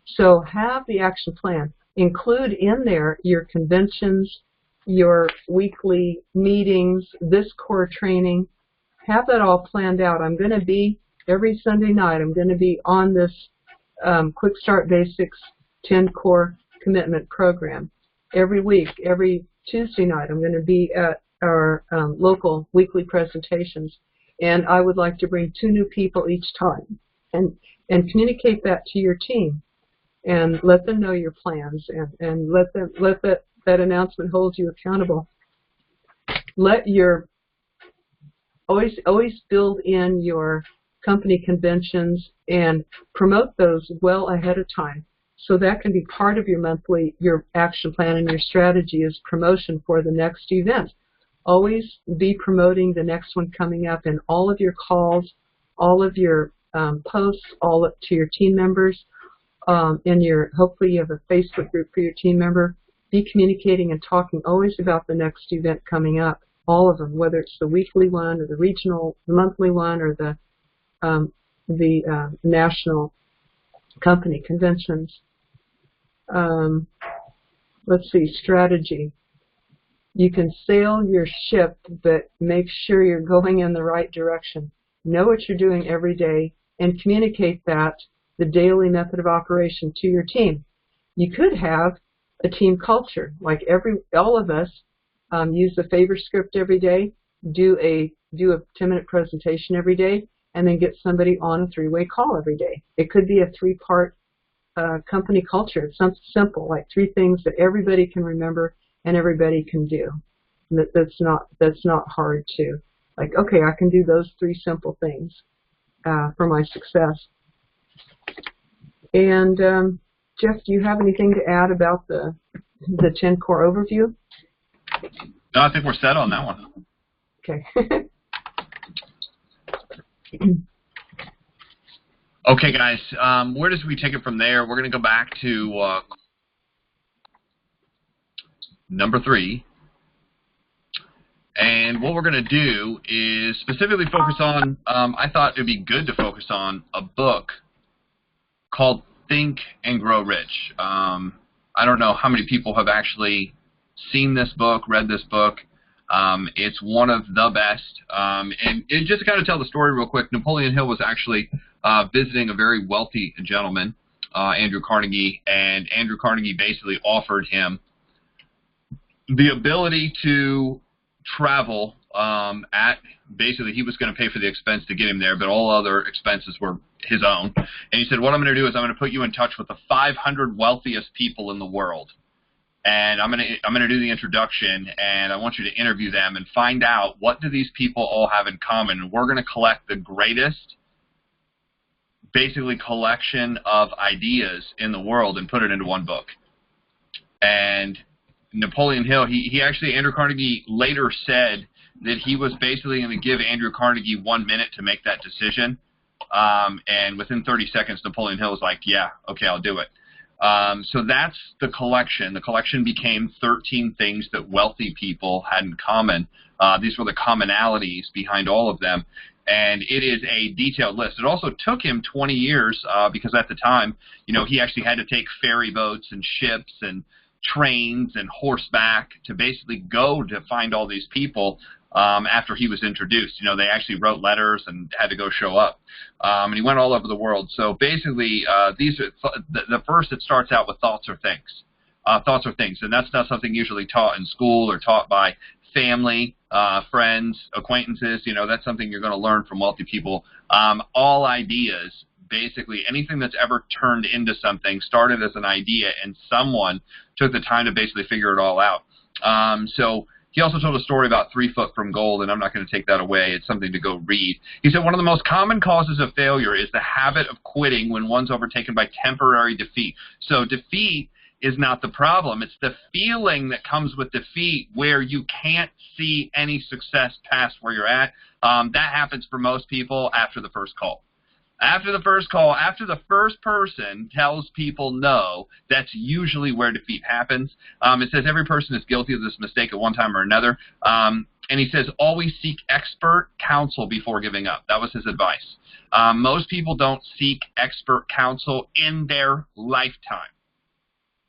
So have the action plan. Include in there your conventions, your weekly meetings, this core training. Have that all planned out. I'm going to be, every Sunday night, I'm going to be on this Quick Start Basics 10 Core Commitment Program. Every week, every Tuesday night, I'm going to be at our local weekly presentations. And I would like to bring 2 new people each time, and communicate that to your team, and let them know your plans, and let that announcement hold you accountable. Always build in your company conventions and promote those well ahead of time. So that can be part of your action plan, and your strategy is promotion for the next event. Always be promoting the next one coming up in all of your calls, all of your posts, all up to your team members. Hopefully you have a Facebook group for your team member. Be communicating and talking always about the next event coming up, all of them, whether it's the weekly one, or the regional, the monthly one, or the national company conventions. Let's see, strategy. You can sail your ship, but make sure you're going in the right direction. Know what you're doing every day, and communicate that, the daily method of operation, to your team. You could have a team culture, like all of us use the favor script every day, do a 10-minute presentation every day, and then get somebody on a 3-way call every day. It could be a 3-part company culture. It's something simple, like 3 things that everybody can remember and everybody can do. That's not hard to, like, okay, I can do those 3 simple things for my success. And Jeff, do you have anything to add about the 10 core overview? No, I think we're set on that one. Okay. Okay, guys, where does we take it from there? We're going to go back to number 3. And what we're going to do is specifically focus on, I thought it would be good to focus on a book called Think and Grow Rich. I don't know how many people have actually seen this book, read this book. It's one of the best. And just to kind of tell the story real quick, Napoleon Hill was actually visiting a very wealthy gentleman, Andrew Carnegie, and Andrew Carnegie basically offered him the ability to travel basically he was going to pay for the expense to get him there, but all other expenses were his own. And he said, what I'm going to do is I'm going to put you in touch with the 500 wealthiest people in the world. And I'm going to do the introduction, and I want you to interview them and find out what do these people all have in common. And we're going to collect the greatest, basically, collection of ideas in the world and put it into one book. And Napoleon Hill, Andrew Carnegie later said that he was basically going to give Andrew Carnegie 1 minute to make that decision. And within 30 seconds, Napoleon Hill was like, yeah, okay, I'll do it. So that's the collection. The collection became 13 things that wealthy people had in common. These were the commonalities behind all of them. And it is a detailed list. It also took him 20 years because at the time, he actually had to take ferry boats and ships and trains and horseback to basically go to find all these people after he was introduced. They actually wrote letters and had to go show up. And he went all over the world. So basically, the first, it starts out with thoughts or things. Thoughts or things. And that's not something usually taught in school or taught by family, friends, acquaintances. That's something you're going to learn from wealthy people. All ideas, basically anything that's ever turned into something started as an idea, and someone took the time to basically figure it all out. So he also told a story about 3 Foot from Gold, and I'm not going to take that away. It's something to go read. He said one of the most common causes of failure is the habit of quitting when one's overtaken by temporary defeat. So defeat is not the problem. It's the feeling that comes with defeat where you can't see any success past where you're at. That happens for most people after the first call. After the first call, after the first person tells people no, that's usually where defeat happens. It says every person is guilty of this mistake at one time or another. And he says always seek expert counsel before giving up. That was his advice. Most people don't seek expert counsel in their lifetime.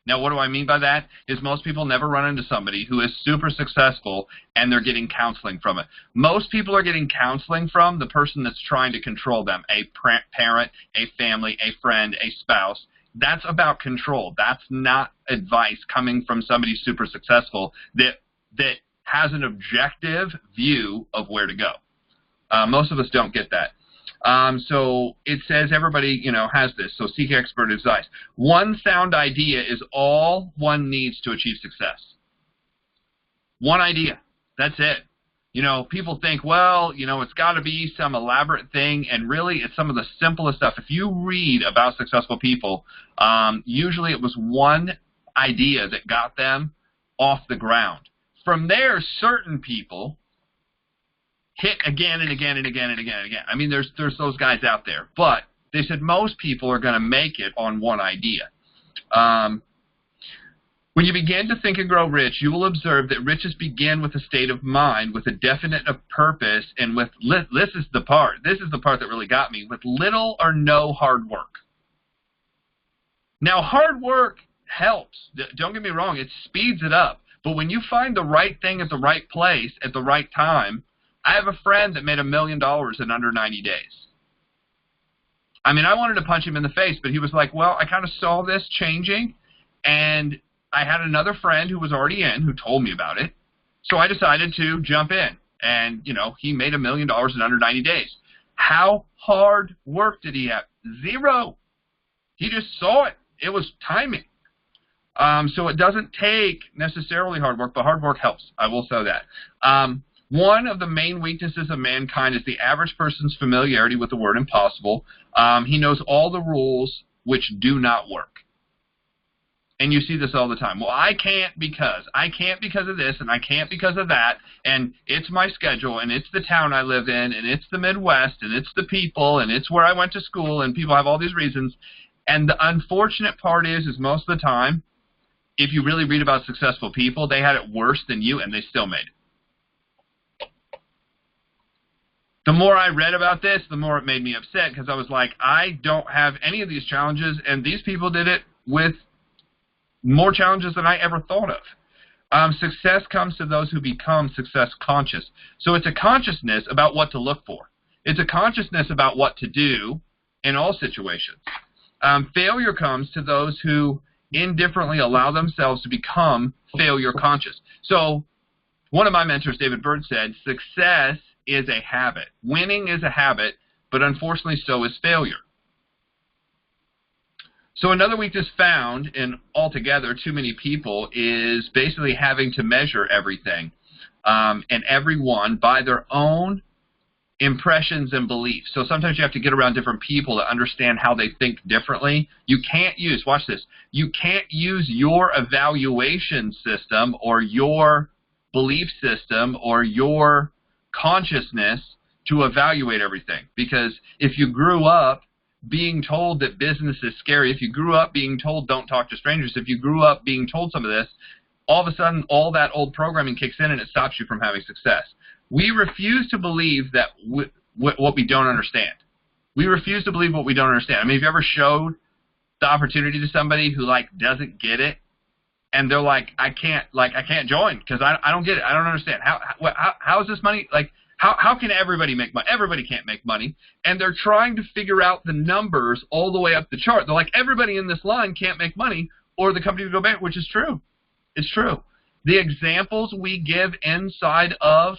Now, what do I mean by that? Is most people never run into somebody who is super successful and they're getting counseling from it. Most people are getting counseling from the person that's trying to control them, a parent, a family, a friend, a spouse. That's about control. That's not advice coming from somebody super successful that has an objective view of where to go. Most of us don't get that. So it says everybody, has this. So seek expert advice. One sound idea is all one needs to achieve success. One idea. That's it. People think, well, it's got to be some elaborate thing, and really it's some of the simplest stuff. If you read about successful people, usually it was one idea that got them off the ground. From there, certain people hit again and again and again and again and again. I mean, there's those guys out there. But they said most people are going to make it on one idea. When you begin to think and grow rich, you will observe that riches begin with a state of mind, with a definite purpose, and with, this is the part that really got me, with little or no hard work. Now, hard work helps. Don't get me wrong. It speeds it up. But when you find the right thing at the right place at the right time, I have a friend that made $1 million in under 90 days. I mean, I wanted to punch him in the face, but he was like, well, I kind of saw this changing, and I had another friend who was already in who told me about it. So I decided to jump in, and, he made $1 million in under 90 days. How hard work did he have? Zero. He just saw it. It was timing. So it doesn't take necessarily hard work, but hard work helps. I will say that. One of the main weaknesses of mankind is the average person's familiarity with the word impossible. He knows all the rules which do not work. And you see this all the time. Well, I can't because of this, and I can't because of that, and it's my schedule, and it's the town I live in, and it's the Midwest, and it's the people, and it's where I went to school, and people have all these reasons. And the unfortunate part is most of the time, if you really read about successful people, they had it worse than you, and they still made it. The more I read about this, the more it made me upset, because I was like, I don't have any of these challenges, and these people did it with more challenges than I ever thought of. Success comes to those who become success conscious. So it's a consciousness about what to look for. It's a consciousness about what to do in all situations. Failure comes to those who indifferently allow themselves to become failure conscious. So one of my mentors, David Bird, said, success is a habit. Winning is a habit, but unfortunately so is failure. So another weakness found in altogether too many people is basically having to measure everything and everyone by their own impressions and beliefs. So sometimes you have to get around different people to understand how they think differently. You can't use, watch this, you can't use your evaluation system or your belief system or your consciousness to evaluate everything. Because if you grew up being told that business is scary, if you grew up being told don't talk to strangers, if you grew up being told some of this, all of a sudden all that old programming kicks in and it stops you from having success. We refuse to believe that what we don't understand. We refuse to believe what we don't understand. I mean, have you ever showed the opportunity to somebody who like doesn't get it, and they're like, I can't join because I don't get it. I don't understand. How is this money like? How can everybody make money? Everybody can't make money, and they're trying to figure out the numbers all the way up the chart. They're like, everybody in this line can't make money, or the company will go back, which is true. It's true. The examples we give inside of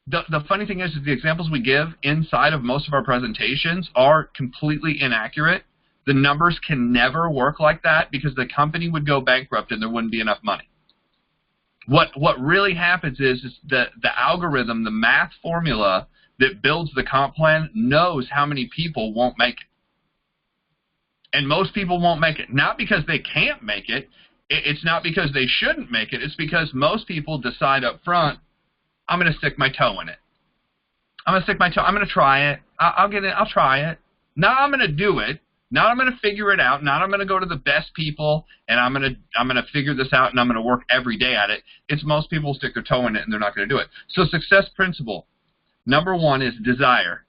the funny thing is the examples we give inside of most of our presentations are completely inaccurate. The numbers can never work like that because the company would go bankrupt and there wouldn't be enough money. What really happens is the algorithm, the math formula that builds the comp plan knows how many people won't make it. And most people won't make it. Not because they can't make it. It's not because they shouldn't make it. It's because most people decide up front, I'm going to stick my toe in it. I'm going to stick my toe. I'm going to try it. I'll get it. I'll try it. Now I'm going to do it. Now I'm going to figure it out. Now I'm going to go to the best people, and I'm going to figure this out, and I'm going to work every day at it. It's most people stick their toe in it, and they're not going to do it. So success principle, number one is desire,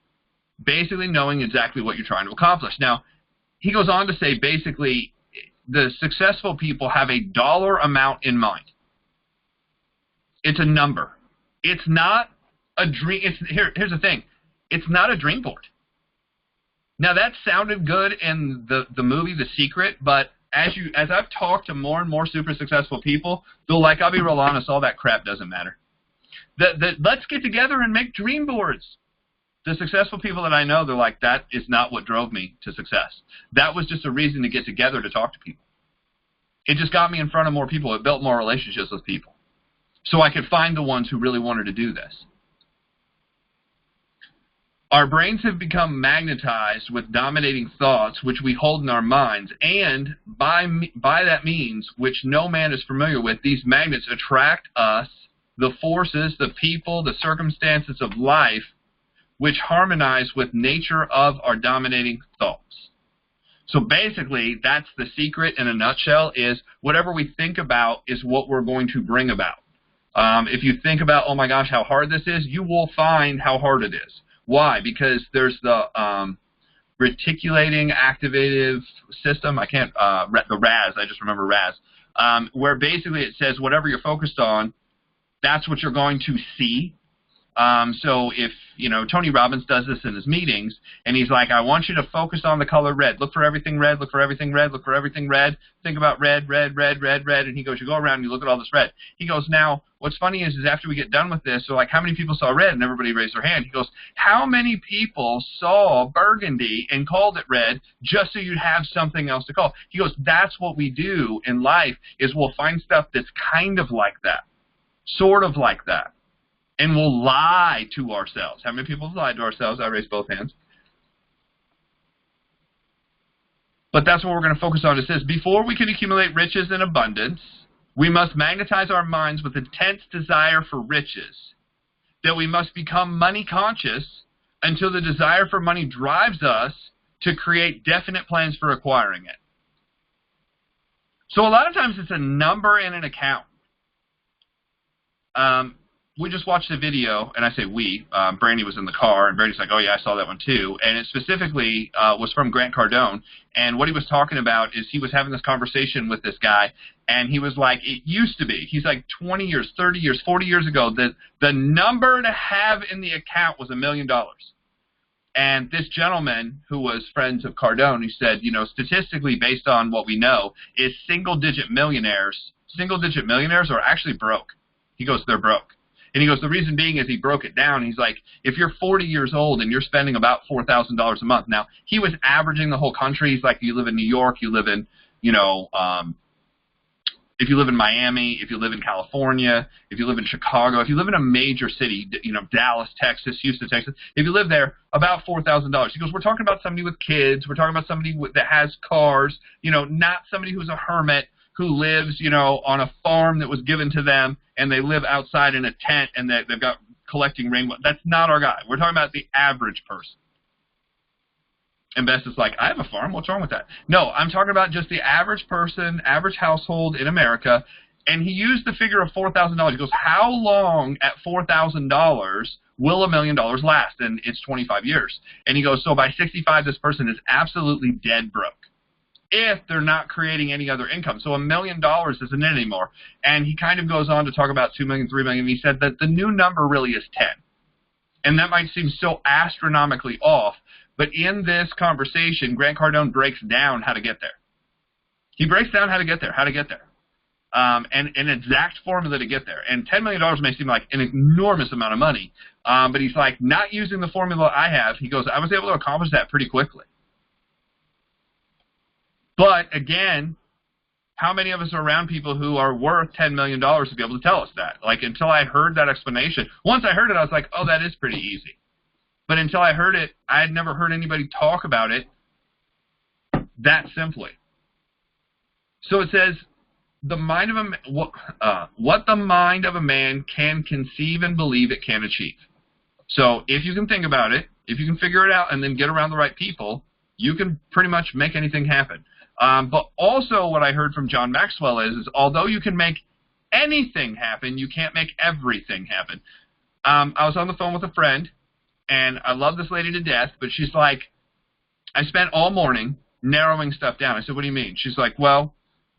basically knowing exactly what you're trying to accomplish. Now, he goes on to say basically the successful people have a dollar amount in mind. It's a number. It's not a dream. Here's the thing. It's not a dream board. Now, that sounded good in the movie The Secret, but as I've talked to more and more super successful people, they're like, I'll be real honest, all that crap doesn't matter. Let's get together and make dream boards. The successful people that I know, they're like, that is not what drove me to success. That was just a reason to get together to talk to people. It just got me in front of more people. It built more relationships with people. So I could find the ones who really wanted to do this. Our brains have become magnetized with dominating thoughts which we hold in our minds, and by that means, which no man is familiar with, these magnets attract us, the forces, the people, the circumstances of life, which harmonize with nature of our dominating thoughts. So basically, that's the secret in a nutshell, is whatever we think about is what we're going to bring about. If you think about, oh my gosh, how hard this is, you will find how hard it is. Why? Because there's the reticulating activative system. I can't, the RAS, I just remember RAS, where basically it says whatever you're focused on, that's what you're going to see. So if, Tony Robbins does this in his meetings, and he's like, I want you to focus on the color red. Look for everything red, look for everything red, look for everything red. Think about red, red, red, red, red. And he goes, you go around and you look at all this red. He goes, now, what's funny is after we get done with this, so like, how many people saw red? And everybody raised their hand. He goes, how many people saw burgundy and called it red just so you'd have something else to call? He goes, that's what we do in life, is we'll find stuff that's kind of like that, sort of like that. And we'll lie to ourselves. How many people have lied to ourselves? I raised both hands. But that's what we're going to focus on. It says, before we can accumulate riches in abundance, we must magnetize our minds with intense desire for riches. That we must become money conscious until the desire for money drives us to create definite plans for acquiring it. So a lot of times it's a number in an account. We just watched a video, and I say we, Brandy was in the car, and Brandy's like, oh yeah, I saw that one too. And it specifically was from Grant Cardone. And what he was talking about is he was having this conversation with this guy, and he was like, it used to be. He's like 20 years, 30 years, 40 years ago, the number to have in the account was $1 million. And this gentleman who was friends of Cardone, he said, statistically based on what we know, is single-digit millionaires are actually broke. He goes, they're broke. And he goes, the reason being is he broke it down. He's like, if you're 40 years old and you're spending about $4,000 a month. Now, he was averaging the whole country. He's like, you live in New York, you live in, if you live in Miami, if you live in California, if you live in Chicago, if you live in a major city, Dallas, Texas, Houston, Texas, if you live there, about $4,000. He goes, we're talking about somebody with kids. We're talking about somebody that has cars, not somebody who's a hermit who lives, on a farm that was given to them, and they live outside in a tent, and they've got collecting rainbow. That's not our guy. We're talking about the average person. And Bess is like, I have a farm. What's wrong with that? No, I'm talking about just the average person, average household in America. And he used the figure of $4,000. He goes, how long at $4,000 will $1 million last? And it's 25 years. And he goes, so by 65, this person is absolutely dead broke if they're not creating any other income. So $1 million isn't it anymore. And he kind of goes on to talk about 2 million, 3 million. And he said that the new number really is 10. And that might seem so astronomically off, but in this conversation, Grant Cardone breaks down how to get there. He breaks down how to get there, and an exact formula to get there. And $10 million may seem like an enormous amount of money, but he's like, not using the formula I have, he goes, I was able to accomplish that pretty quickly. But again, how many of us are around people who are worth $10 million to be able to tell us that? Like, until I heard that explanation, once I heard it, I was like, oh, that is pretty easy. But until I heard it, I had never heard anybody talk about it that simply. So it says, the mind of what the mind of a man can conceive and believe it can achieve. So if you can think about it, if you can figure it out and then get around the right people, you can pretty much make anything happen. But also what I heard from John Maxwell is although you can make anything happen, you can't make everything happen. I was on the phone with a friend, and I love this lady to death, but she's like, I spent all morning narrowing stuff down. I said, what do you mean? She's like, well,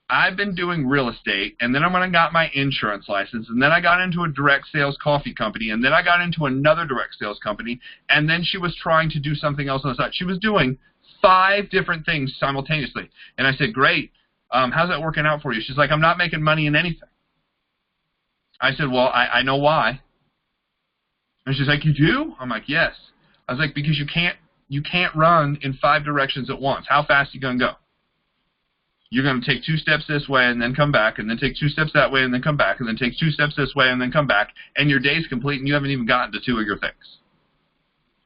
I've been doing real estate, and then I went and got my insurance license, and then I got into a direct sales coffee company, and then I got into another direct sales company, and then she was trying to do something else on the side. She was doing 5 different things simultaneously. And I said, great, how's that working out for you? She's like, I'm not making money in anything. I said, well, I know why. And she's like, you do? I'm like, yes. I was like, because you can't run in 5 directions at once. How fast are you going to go? You're going to take 2 steps this way and then come back, and then take 2 steps that way and then come back, and then take 2 steps this way and then come back, and your day's complete and you haven't even gotten to 2 of your things.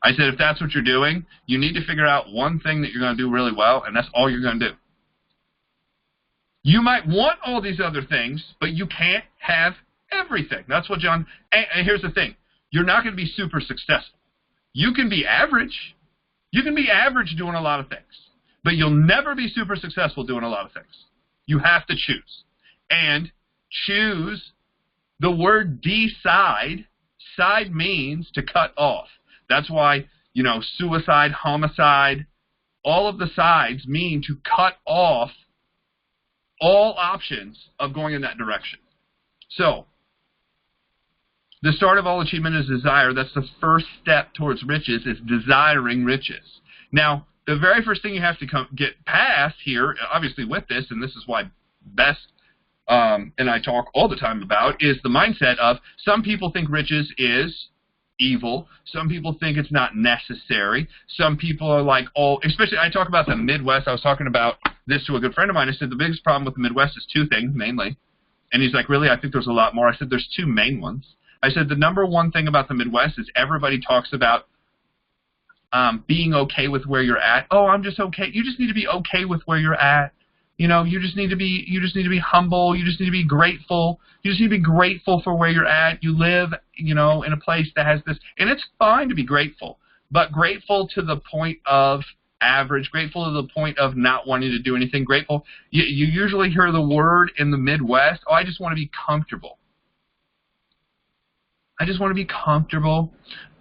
I said, if that's what you're doing, you need to figure out one thing that you're going to do really well, and that's all you're going to do. You might want all these other things, but you can't have everything. That's what John, and here's the thing. You're not going to be super successful. You can be average. You can be average doing a lot of things, but you'll never be super successful doing a lot of things. You have to choose. And choose, the word decide, side means to cut off. That's why, you know, suicide, homicide, all of the sides mean to cut off all options of going in that direction. So, the start of all achievement is desire. That's the first step towards riches, is desiring riches. Now, the very first thing you have to get past here, obviously with this, and this is why Bess and I talk all the time about, is the mindset of some people think riches is evil. Some people think it's not necessary. Some people are like, oh, especially I talk about the Midwest. I was talking about this to a good friend of mine. I said the biggest problem with the Midwest is 2 things, mainly. And he's like, really? I think there's a lot more. I said, there's 2 main ones. I said, the number one thing about the Midwest is everybody talks about being okay with where you're at. Oh, I'm just okay. You just need to be okay with where you're at. You know, you just need to be humble. You just need to be grateful. You just need to be grateful for where you're at. You live, you know, in a place that has this, and it's fine to be grateful, but grateful to the point of average, grateful to the point of not wanting to do anything, grateful. You usually hear the word in the Midwest, oh, I just want to be comfortable. I just want to be comfortable.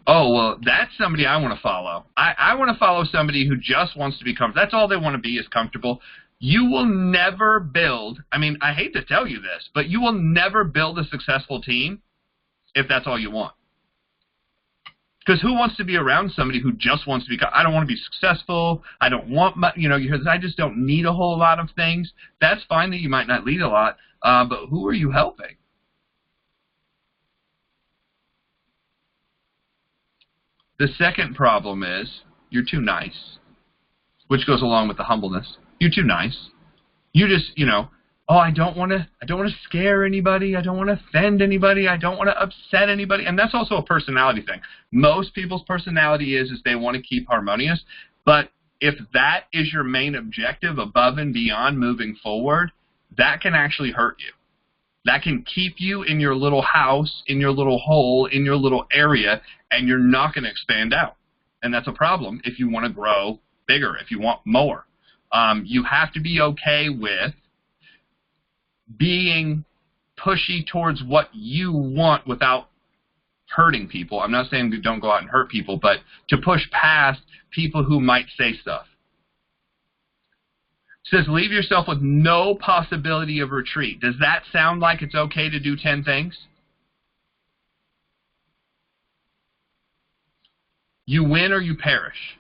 Oh, well, that's somebody I want to follow. I want to follow somebody who just wants to be comfortable. That's all they want to be, is comfortable. You will never build, I mean, I hate to tell you this, but you will never build a successful team if that's all you want. Because who wants to be around somebody who just wants to be, I don't want to be successful, I don't want, you know, I just don't need a whole lot of things. That's fine that you might not lead a lot, but who are you helping? The second problem is you're too nice, which goes along with the humbleness. You're too nice. You just, you know, oh, I don't want to scare anybody. I don't want to offend anybody. I don't want to upset anybody. And that's also a personality thing. Most people's personality is they want to keep harmonious. But if that is your main objective above and beyond moving forward, that can actually hurt you. That can keep you in your little house, in your little hole, in your little area, and you're not going to expand out. And that's a problem if you want to grow bigger, if you want more. You have to be okay with being pushy towards what you want without hurting people. I'm not saying don't go out and hurt people, but to push past people who might say stuff. It says, leave yourself with no possibility of retreat. Does that sound like it's okay to do 10 things? You win or you perish.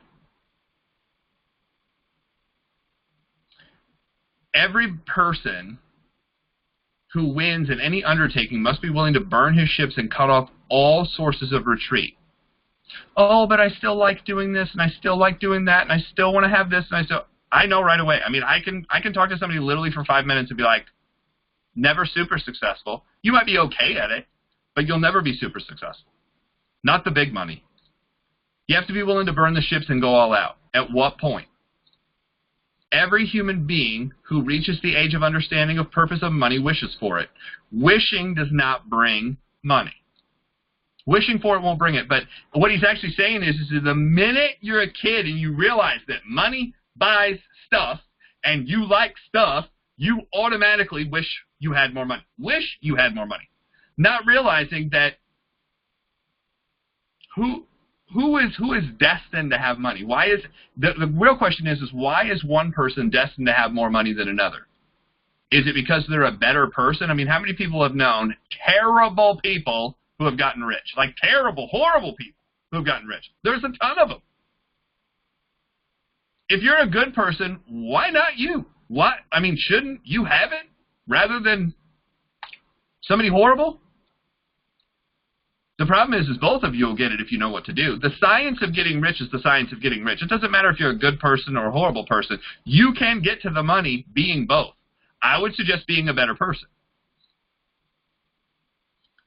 Every person who wins in any undertaking must be willing to burn his ships and cut off all sources of retreat. Oh, but I still like doing this, and I still like doing that, and I still want to have this, and I know right away. I mean, I can talk to somebody literally for 5 minutes and be like, never super successful. You might be okay at it, but you'll never be super successful. Not the big money. You have to be willing to burn the ships and go all out. At what point? Every human being who reaches the age of understanding of purpose of money wishes for it. Wishing does not bring money. Wishing for it won't bring it. But what he's actually saying is the minute you're a kid and you realize that money buys stuff and you like stuff, you automatically wish you had more money. Wish you had more money. Not realizing that who is destined to have money? Why is the real question is why is one person destined to have more money than another? Is it because they're a better person? I mean, how many people have known terrible people who have gotten rich? Like terrible, horrible people who have gotten rich. There's a ton of them. If you're a good person, why not you? What? I mean, shouldn't you have it rather than somebody horrible? The problem is both of you will get it if you know what to do. The science of getting rich is the science of getting rich. It doesn't matter if you're a good person or a horrible person. You can get to the money being both. I would suggest being a better person.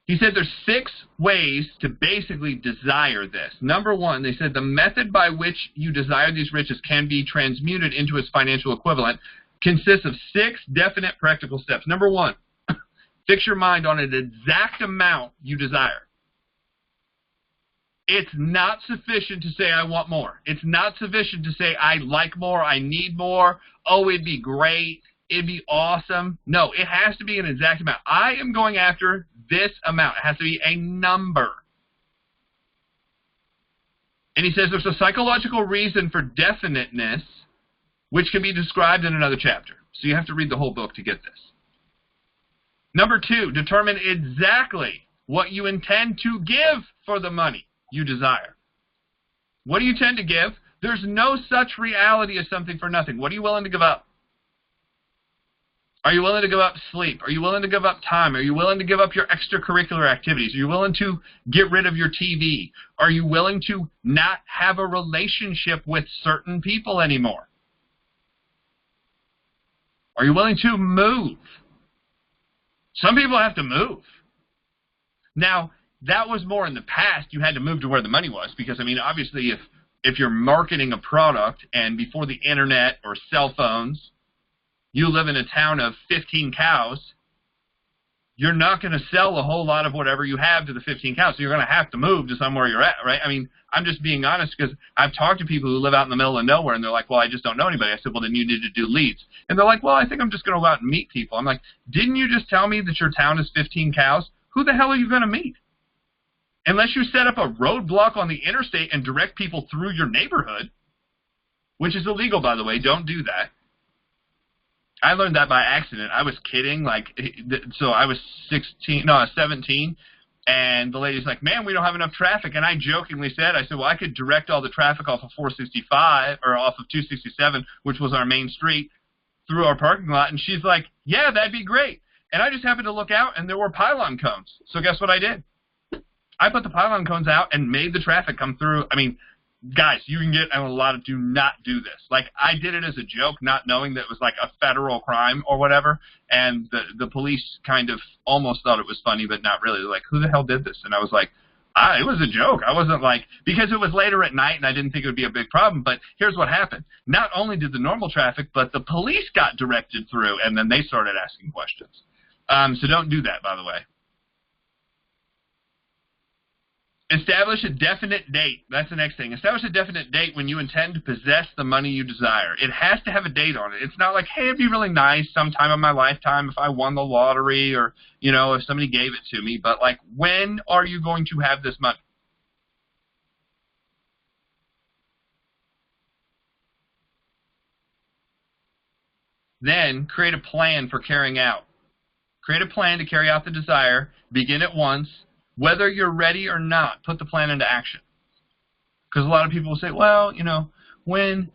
He said there's 6 ways to basically desire this. Number 1, they said the method by which you desire these riches can be transmuted into its financial equivalent consists of 6 definite practical steps. Number 1, fix your mind on an exact amount you desire. It's not sufficient to say, I want more. It's not sufficient to say, I like more, I need more, oh, it'd be great, it'd be awesome. No, it has to be an exact amount. I am going after this amount. It has to be a number. And he says there's a psychological reason for definiteness, which can be described in another chapter. So you have to read the whole book to get this. Number 2, determine exactly what you intend to give for the money you desire. What do you tend to give? There's no such reality as something for nothing. What are you willing to give up? Are you willing to give up sleep? Are you willing to give up time? Are you willing to give up your extracurricular activities? Are you willing to get rid of your TV? Are you willing to not have a relationship with certain people anymore? Are you willing to move? Some people have to move. Now, that was more in the past. You had to move to where the money was because, I mean, obviously if you're marketing a product and before the internet or cell phones, you live in a town of 15 cows, you're not going to sell a whole lot of whatever you have to the 15 cows. So you're going to have to move to somewhere you're at, right? I mean, I'm just being honest because I've talked to people who live out in the middle of nowhere and they're like, well, I just don't know anybody. I said, well, then you need to do leads. And they're like, well, I think I'm just going to go out and meet people. I'm like, didn't you just tell me that your town is 15 cows? Who the hell are you going to meet? Unless you set up a roadblock on the interstate and direct people through your neighborhood, which is illegal, by the way. Don't do that. I learned that by accident. I was kidding. So I was 17, and the lady's like, man, we don't have enough traffic. And I jokingly said, I said, well, I could direct all the traffic off of 465 or off of 267, which was our main street, through our parking lot. And she's like, yeah, that'd be great. And I just happened to look out, and there were pylon cones. So guess what I did? I put the pylon cones out and made the traffic come through. I mean, guys, you can get a lot of do not do this. Like, I did it as a joke, not knowing that it was like a federal crime or whatever. And the police kind of almost thought it was funny, but not really. They're like, who the hell did this? And I was like, it was a joke. I wasn't like, because it was later at night and I didn't think it would be a big problem. But here's what happened. Not only did the normal traffic, but the police got directed through, and then they started asking questions. So don't do that, by the way. Establish a definite date. That's the next thing. Establish a definite date when you intend to possess the money you desire. It has to have a date on it. It's not like, hey, it'd be really nice sometime in my lifetime if I won the lottery or, you know, if somebody gave it to me. But, like, when are you going to have this money? Then create a plan for carrying out. Create a plan to carry out the desire. Begin at once. Whether you're ready or not, put the plan into action. Because a lot of people will say, well, you know, when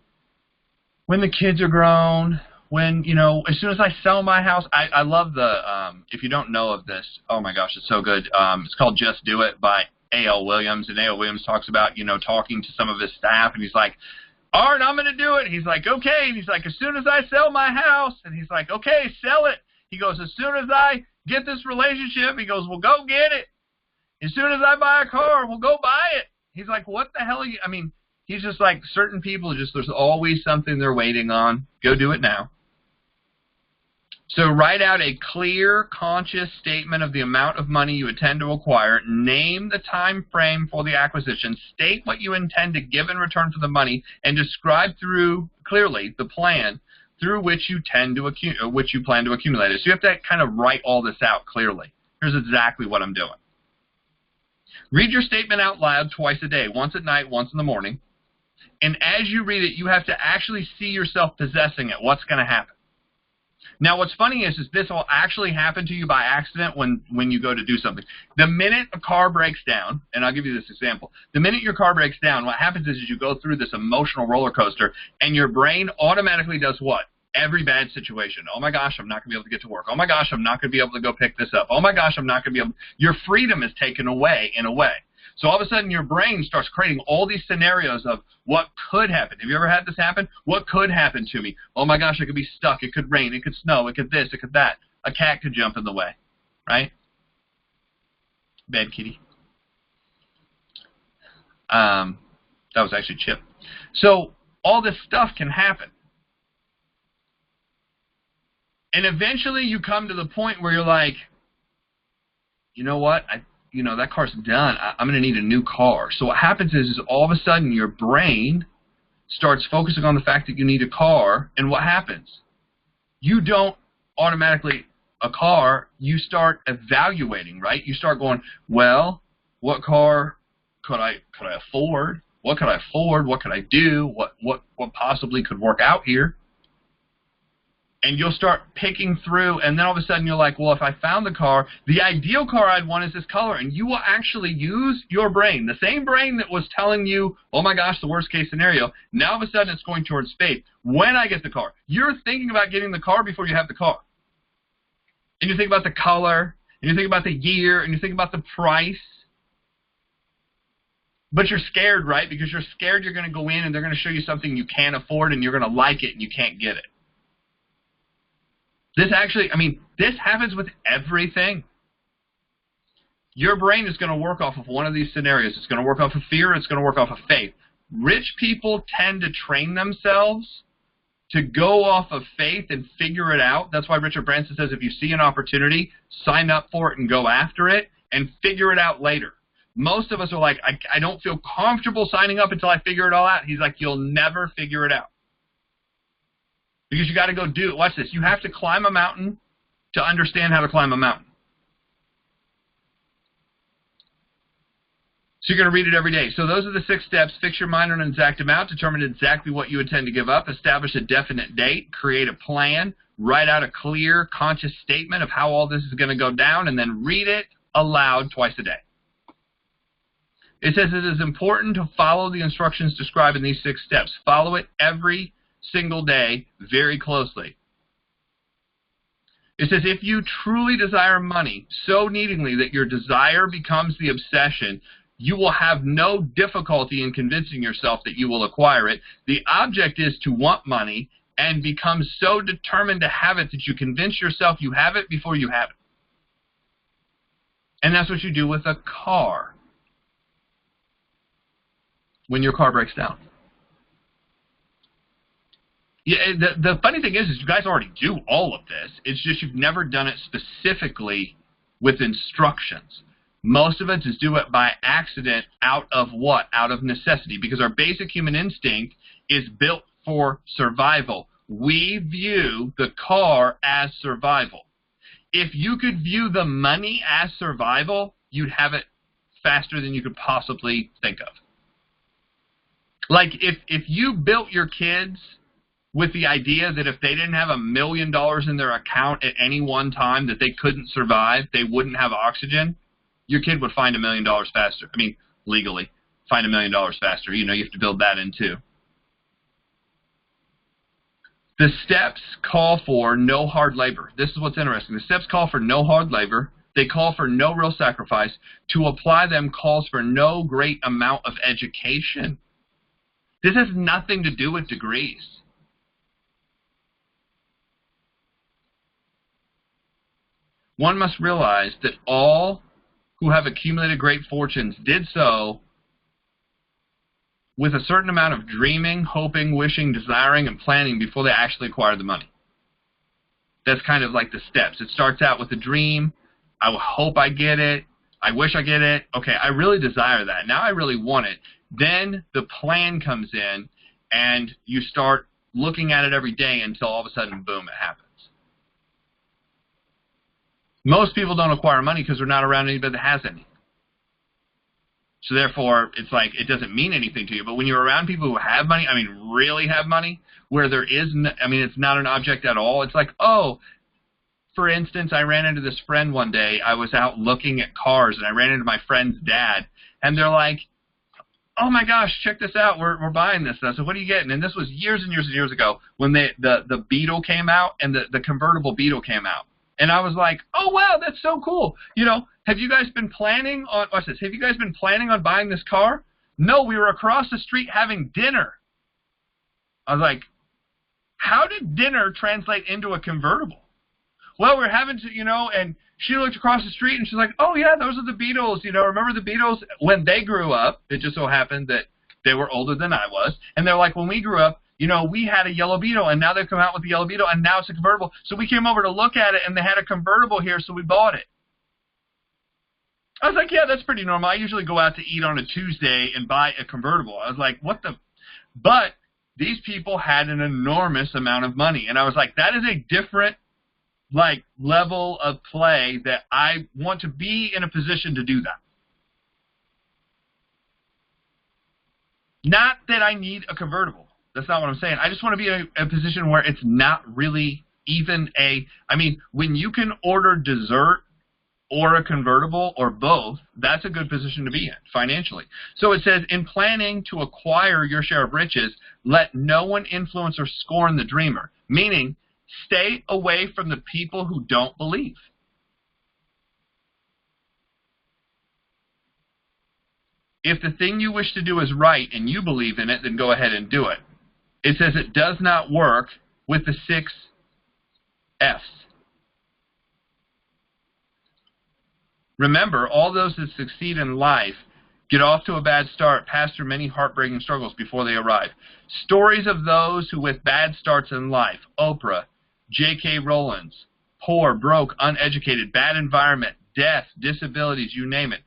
the kids are grown, when, you know, as soon as I sell my house, I love the, if you don't know of this, oh my gosh, it's so good. It's called Just Do It by A.L. Williams. And A.L. Williams talks about, you know, talking to some of his staff, and he's like, Art, I'm going to do it. And he's like, okay. And he's like, as soon as I sell my house, and he's like, okay, sell it. He goes, as soon as I get this relationship, he goes, well, go get it. As soon as I buy a car, we'll go buy it. He's like, what the hell are you? I mean, he's just like, certain people, just there's always something they're waiting on. Go do it now. So write out a clear, conscious statement of the amount of money you intend to acquire. Name the time frame for the acquisition. State what you intend to give in return for the money, and describe clearly the plan through which you plan to accumulate it. So you have to kind of write all this out clearly. Here's exactly what I'm doing. Read your statement out loud twice a day, once at night, once in the morning. And as you read it, you have to actually see yourself possessing it. What's going to happen? Now, what's funny is this will actually happen to you by accident when you go to do something. The minute a car breaks down, and I'll give you this example, the minute your car breaks down, what happens is you go through this emotional roller coaster, and your brain automatically does what? Every bad situation. Oh my gosh, I'm not going to be able to get to work. Oh my gosh, I'm not going to be able to go pick this up. Oh my gosh, I'm not going to be able to. Your freedom is taken away in a way. So all of a sudden your brain starts creating all these scenarios of what could happen. Have you ever had this happen? What could happen to me? Oh my gosh, I could be stuck. It could rain. It could snow. It could this. It could that. A cat could jump in the way. Right? Bad kitty. That was actually Chip. So all this stuff can happen. And eventually you come to the point where you're like, you know what? That car's done. I'm going to need a new car. So what happens is all of a sudden your brain starts focusing on the fact that you need a car. And what happens? You don't automatically a car. You start evaluating, right? You start going, well, what car could I afford? What could I afford? What could I do? What possibly could work out here? And you'll start picking through, and then all of a sudden you're like, well, if I found the car, the ideal car I'd want is this color. And you will actually use your brain, the same brain that was telling you, oh my gosh, the worst case scenario. Now all of a sudden it's going towards faith. When I get the car, you're thinking about getting the car before you have the car. And you think about the color, and you think about the year, and you think about the price. But you're scared, right? Because you're scared you're going to go in and they're going to show you something you can't afford and you're going to like it and you can't get it. This actually, this happens with everything. Your brain is going to work off of one of these scenarios. It's going to work off of fear. It's going to work off of faith. Rich people tend to train themselves to go off of faith and figure it out. That's why Richard Branson says if you see an opportunity, sign up for it and go after it and figure it out later. Most of us are like, I don't feel comfortable signing up until I figure it all out. He's like, you'll never figure it out. Because you got to go do it. Watch this. You have to climb a mountain to understand how to climb a mountain. So you're going to read it every day. So those are the 6 steps. Fix your mind on an exact amount. Determine exactly what you intend to give up. Establish a definite date. Create a plan. Write out a clear, conscious statement of how all this is going to go down. And then read it aloud twice a day. It says it is important to follow the instructions described in these 6 steps. Follow it every single day very closely. It says if you truly desire money so needingly that your desire becomes the obsession, you will have no difficulty in convincing yourself that you will acquire it. The object is to want money and become so determined to have it that you convince yourself you have it before you have it. And that's what you do with a car when your car breaks down. Yeah, the funny thing is you guys already do all of this. It's just you've never done it specifically with instructions. Most of us just do it by accident out of what? Out of necessity, because our basic human instinct is built for survival. We view the car as survival. If you could view the money as survival, you'd have it faster than you could possibly think of. Like if you built your kids with the idea that if they didn't have $1 million in their account at any one time that they couldn't survive, they wouldn't have oxygen, your kid would find $1 million faster. I mean, legally, find $1 million faster. You know, you have to build that in too. The steps call for no hard labor. This is what's interesting. The steps call for no hard labor. They call for no real sacrifice. To apply them calls for no great amount of education. This has nothing to do with degrees. One must realize that all who have accumulated great fortunes did so with a certain amount of dreaming, hoping, wishing, desiring, and planning before they actually acquired the money. That's kind of like the steps. It starts out with a dream. I hope I get it. I wish I get it. Okay, I really desire that. Now I really want it. Then the plan comes in, and you start looking at it every day until all of a sudden, boom, it happens. Most people don't acquire money because they're not around anybody that has any. So therefore, it's like it doesn't mean anything to you. But when you're around people who have money, I mean really have money, where there is, it's not an object at all. It's like, oh, for instance, I ran into this friend one day. I was out looking at cars, and I ran into my friend's dad. And they're like, oh my gosh, check this out. We're buying this. And I said, what are you getting? And this was years and years and years ago when the Beetle came out and the convertible Beetle came out. And I was like, oh, wow, that's so cool. You know, have you guys been planning on, watch this, have you guys been planning on buying this car? No, we were across the street having dinner. I was like, how did dinner translate into a convertible? Well, we're having to, you know, and she looked across the street and she's like, oh, yeah, those are the Beatles. You know, remember the Beatles? When they grew up, it just so happened that they were older than I was. And they're like, when we grew up, you know, we had a yellow Beetle, and now they've come out with the yellow Beetle, and now it's a convertible. So we came over to look at it, and they had a convertible here, so we bought it. I was like, yeah, that's pretty normal. I usually go out to eat on a Tuesday and buy a convertible. I was like, what the? But these people had an enormous amount of money, and I was like, that is a different, like, level of play that I want to be in a position to do that. Not that I need a convertible. That's not what I'm saying. I just want to be in a position where it's not really even a, I mean, when you can order dessert or a convertible or both, that's a good position to be in financially. So it says, in planning to acquire your share of riches, let no one influence or scorn the dreamer. Meaning, stay away from the people who don't believe. If the thing you wish to do is right and you believe in it, then go ahead and do it. It says it does not work with the 6 F's. Remember, all those that succeed in life get off to a bad start, pass through many heartbreaking struggles before they arrive. Stories of those who with bad starts in life, Oprah, J.K. Rowling's, poor, broke, uneducated, bad environment, death, disabilities, you name it.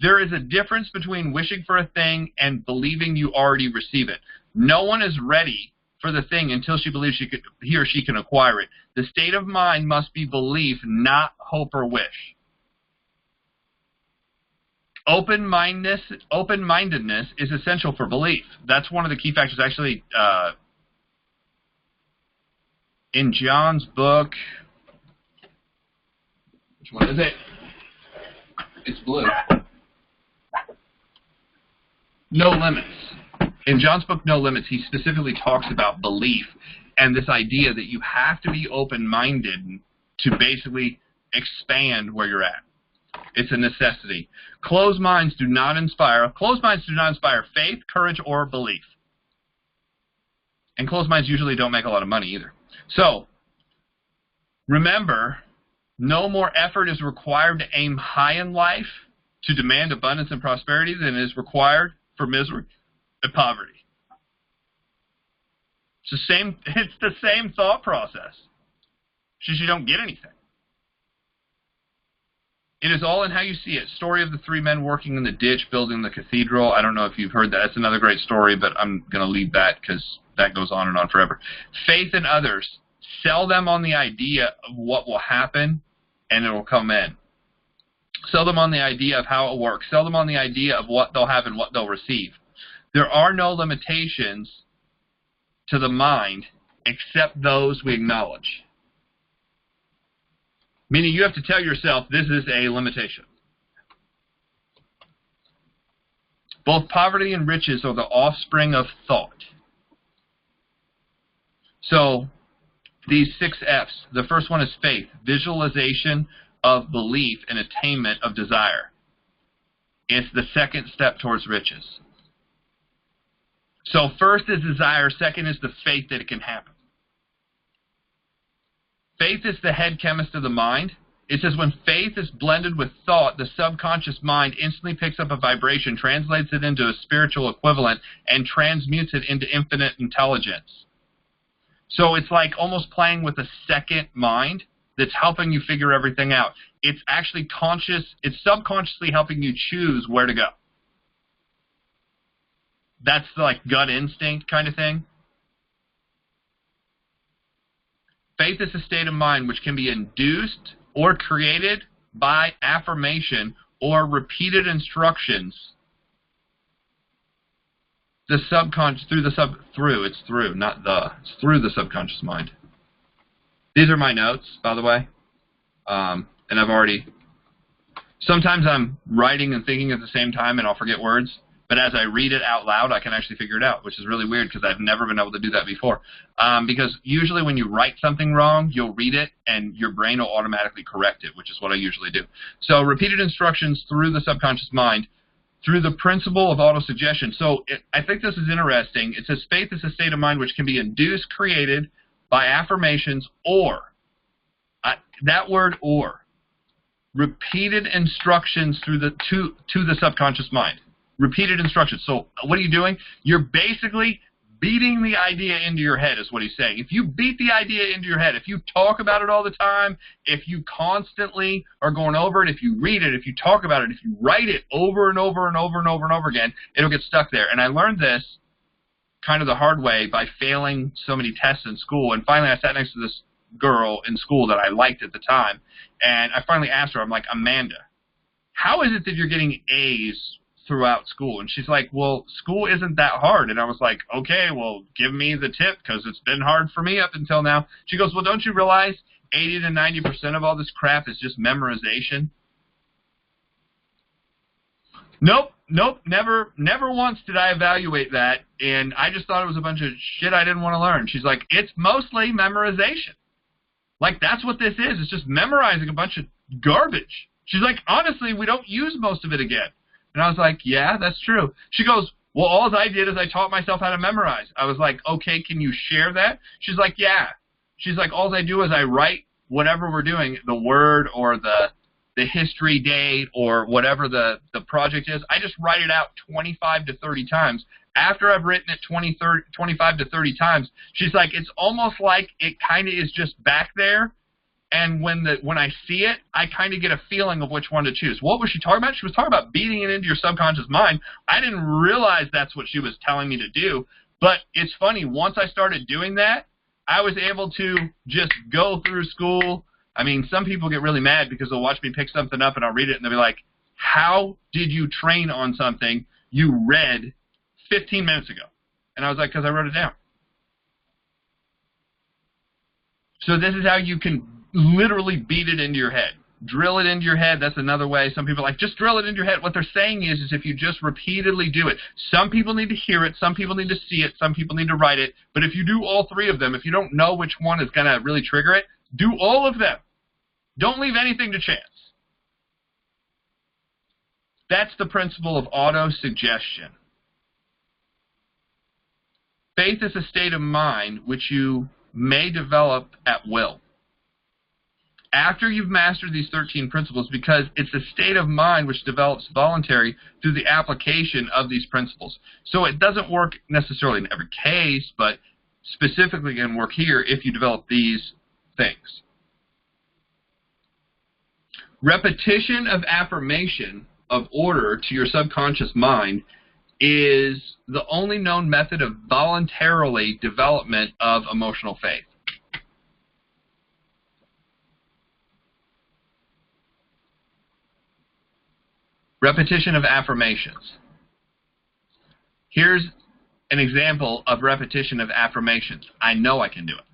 There is a difference between wishing for a thing and believing you already receive it. No one is ready for the thing until she believes he or she can acquire it. The state of mind must be belief, not hope or wish. Open-mindedness is essential for belief. That's one of the key factors. Actually, in John's book, which one is it? It's blue. No Limits. In John's book, No Limits, he specifically talks about belief and this idea that you have to be open-minded to basically expand where you're at. It's a necessity. Closed minds do not inspire faith, courage, or belief. And closed minds usually don't make a lot of money either. So, remember, no more effort is required to aim high in life to demand abundance and prosperity than is required for misery and poverty. It's the same thought process. It's just you don't get anything. It is all in how you see it. Story of the three men working in the ditch building the cathedral. I don't know if you've heard that. That's another great story, but I'm going to leave that because that goes on and on forever. Faith in others. Sell them on the idea of what will happen, and it will come in. Sell them on the idea of how it works. Sell them on the idea of what they'll have and what they'll receive. There are no limitations to the mind except those we acknowledge. Meaning you have to tell yourself this is a limitation. Both poverty and riches are the offspring of thought. So these 6 F's. The first one is faith, visualization of belief and attainment of desire. It's the second step towards riches. So first is desire, second is the faith that it can happen. Faith is the head chemist of the mind. It says when faith is blended with thought, the subconscious mind instantly picks up a vibration, translates it into a spiritual equivalent, and transmutes it into infinite intelligence. So it's like almost playing with a second mind that's helping you figure everything out. It's actually conscious, it's subconsciously helping you choose where to go. That's the like gut instinct kind of thing. Faith is a state of mind which can be induced or created by affirmation or repeated instructions. The subconscious, it's through the subconscious mind. These are my notes, by the way. And I've already, sometimes I'm writing and thinking at the same time and I'll forget words. But as I read it out loud, I can actually figure it out, which is really weird because I've never been able to do that before. Because usually when you write something wrong, you'll read it and your brain will automatically correct it, which is what I usually do. So repeated instructions through the subconscious mind, through the principle of autosuggestion. So I think this is interesting. It says faith is a state of mind which can be induced, created by affirmations or, that word or, repeated instructions through the to the subconscious mind. Repeated instructions. So what are you doing? You're basically beating the idea into your head is what he's saying. If you beat the idea into your head, if you talk about it all the time, if you constantly are going over it, if you read it, if you talk about it, if you write it over and over and over and over and over again, it'll get stuck there. And I learned this kind of the hard way by failing so many tests in school. And finally I sat next to this girl in school that I liked at the time. And I finally asked her, I'm like, Amanda, how is it that you're getting A's throughout school? And she's like, well, school isn't that hard. And I was like, okay, well, give me the tip because it's been hard for me up until now. She goes, well, don't you realize 80 to 90% of all this crap is just memorization? Nope, never once did I evaluate that, and I just thought it was a bunch of shit I didn't want to learn. She's like, it's mostly memorization. Like, that's what this is. It's just memorizing a bunch of garbage. She's like, honestly, we don't use most of it again. And I was like, yeah, that's true. She goes, well, all I did is I taught myself how to memorize. I was like, okay, can you share that? She's like, yeah. She's like, all I do is I write whatever we're doing, the word or the history date or whatever the project is. I just write it out 25 to 30 times. After I've written it 25 to 30 times, she's like, it's almost like it kind of is just back there. And when I see it, I kind of get a feeling of which one to choose. What was she talking about? She was talking about beating it into your subconscious mind. I didn't realize that's what she was telling me to do. But it's funny, once I started doing that, I was able to just go through school. I mean, some people get really mad because they'll watch me pick something up and I'll read it and they'll be like, how did you train on something you read 15 minutes ago? And I was like, because I wrote it down. So this is how you can literally beat it into your head. Drill it into your head. That's another way. Some people are like, just drill it into your head. What they're saying is if you just repeatedly do it. Some people need to hear it. Some people need to see it. Some people need to write it. But if you do all three of them, if you don't know which one is going to really trigger it, do all of them. Don't leave anything to chance. That's the principle of auto-suggestion. Faith is a state of mind which you may develop at will. After you've mastered these 13 principles, because it's a state of mind which develops voluntary through the application of these principles. So it doesn't work necessarily in every case, but specifically can work here if you develop these things. Repetition of affirmation of order to your subconscious mind is the only known method of voluntarily development of emotional faith. Repetition of affirmations. Here's an example of repetition of affirmations. I know I can do it.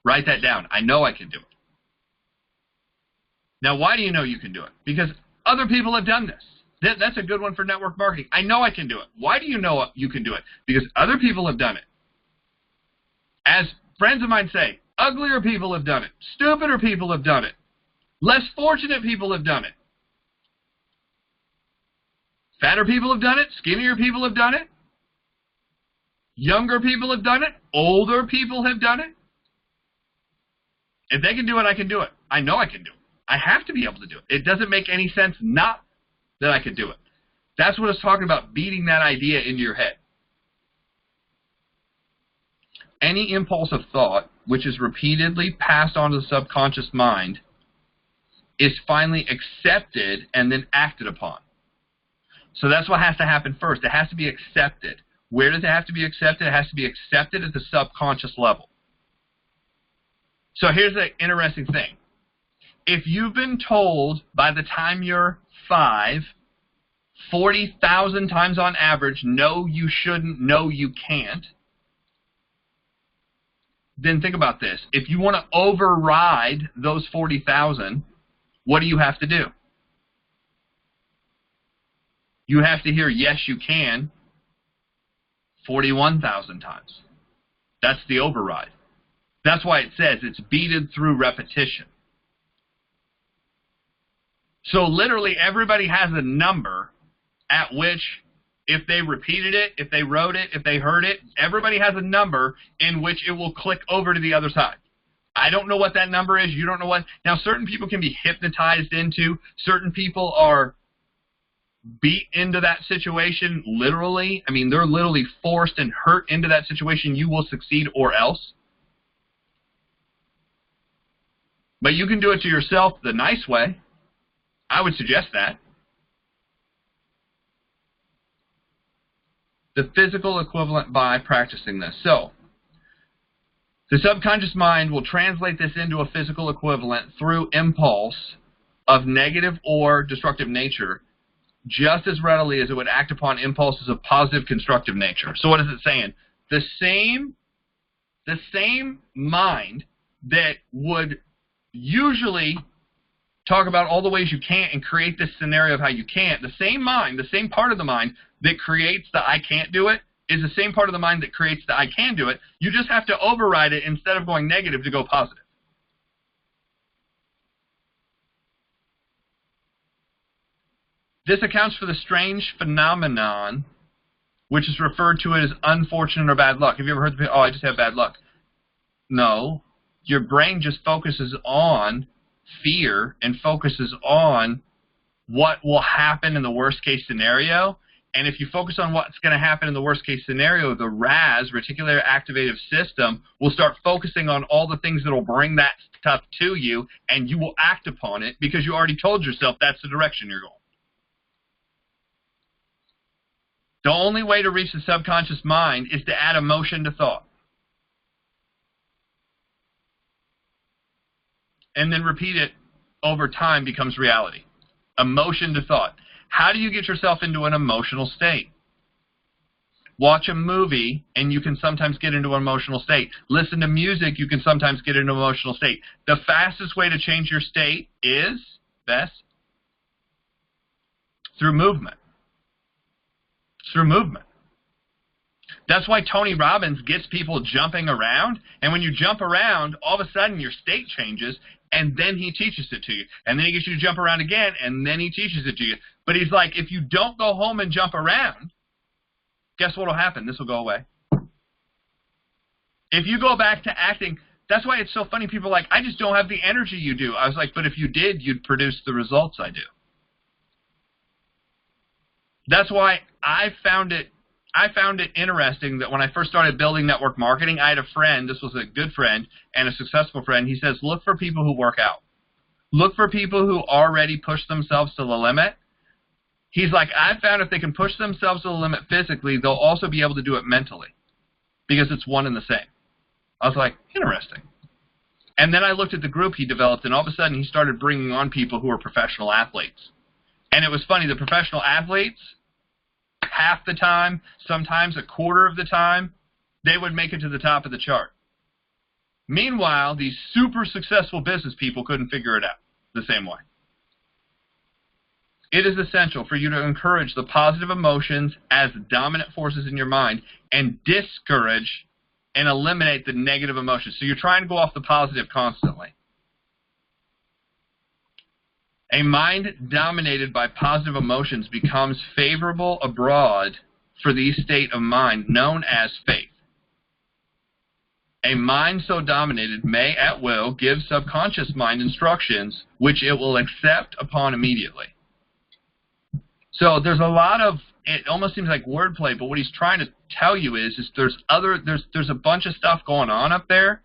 Write that down. I know I can do it. Now, why do you know you can do it? Because other people have done this. That's a good one for network marketing. I know I can do it. Why do you know you can do it? Because other people have done it. As friends of mine say, uglier people have done it. Stupider people have done it. Less fortunate people have done it. Fatter people have done it. Skinnier people have done it. Younger people have done it. Older people have done it. If they can do it, I can do it. I know I can do it. I have to be able to do it. It doesn't make any sense not that I could do it. That's what it's talking about, beating that idea into your head. Any impulse of thought which is repeatedly passed on to the subconscious mind is finally accepted and then acted upon. So that's what has to happen first. It has to be accepted. Where does it have to be accepted? It has to be accepted at the subconscious level. So here's the interesting thing. If you've been told by the time you're 5, 40,000 times on average, no, you shouldn't, no, you can't, then think about this. If you want to override those 40,000, what do you have to do? You have to hear, yes, you can, 41,000 times. That's the override. That's why it says it's beaten through repetition. So literally everybody has a number at which, if they repeated it, if they wrote it, if they heard it, everybody has a number in which it will click over to the other side. I don't know what that number is. You don't know what. Now, certain people can be hypnotized into. Certain people are beat into that situation literally. I mean, they're literally forced and hurt into that situation. You will succeed or else. But you can do it to yourself the nice way. I would suggest that. The physical equivalent by practicing this. So, the subconscious mind will translate this into a physical equivalent through impulse of negative or destructive nature just as readily as it would act upon impulses of positive constructive nature. So what is it saying? The same mind that would usually talk about all the ways you can't and create this scenario of how you can't, the same mind, the same part of the mind that creates the I can't do it is the same part of the mind that creates the I can do it. You just have to override it instead of going negative to go positive. This accounts for the strange phenomenon which is referred to as unfortunate or bad luck. Have you ever heard the, oh, I just have bad luck? No. Your brain just focuses on fear and focuses on what will happen in the worst case scenario. And if you focus on what's going to happen in the worst case scenario, the RAS, reticular activative system, will start focusing on all the things that will bring that stuff to you, and you will act upon it because you already told yourself that's the direction you're going. The only way to reach the subconscious mind is to add emotion to thought. And then repeat it over time becomes reality. Emotion to thought. How do you get yourself into an emotional state? Watch a movie and you can sometimes get into an emotional state. Listen to music, you can sometimes get into an emotional state. The fastest way to change your state is, Bess, through movement. Through movement. That's why Tony Robbins gets people jumping around, and when you jump around, all of a sudden your state changes, and then he teaches it to you. And then he gets you to jump around again, and then he teaches it to you. But he's like, if you don't go home and jump around, guess what will happen? This will go away. If you go back to acting, that's why it's so funny. People are like, I just don't have the energy you do. I was like, but if you did, you'd produce the results I do. That's why I found it interesting that when I first started building network marketing, I had a friend, this was a good friend and a successful friend, he says, look for people who work out. Look for people who already push themselves to the limit. He's like, I've found if they can push themselves to the limit physically, they'll also be able to do it mentally because it's one and the same. I was like, interesting. And then I looked at the group he developed, and all of a sudden he started bringing on people who were professional athletes. And it was funny, the professional athletes, half the time, sometimes a quarter of the time, they would make it to the top of the chart. Meanwhile, these super successful business people couldn't figure it out the same way. It is essential for you to encourage the positive emotions as dominant forces in your mind and discourage and eliminate the negative emotions. So you're trying to go off the positive constantly. A mind dominated by positive emotions becomes favorable abroad for the state of mind known as faith. A mind so dominated may at will give subconscious mind instructions which it will accept upon immediately. So there's a lot of, it almost seems like wordplay, but what he's trying to tell you is there's a bunch of stuff going on up there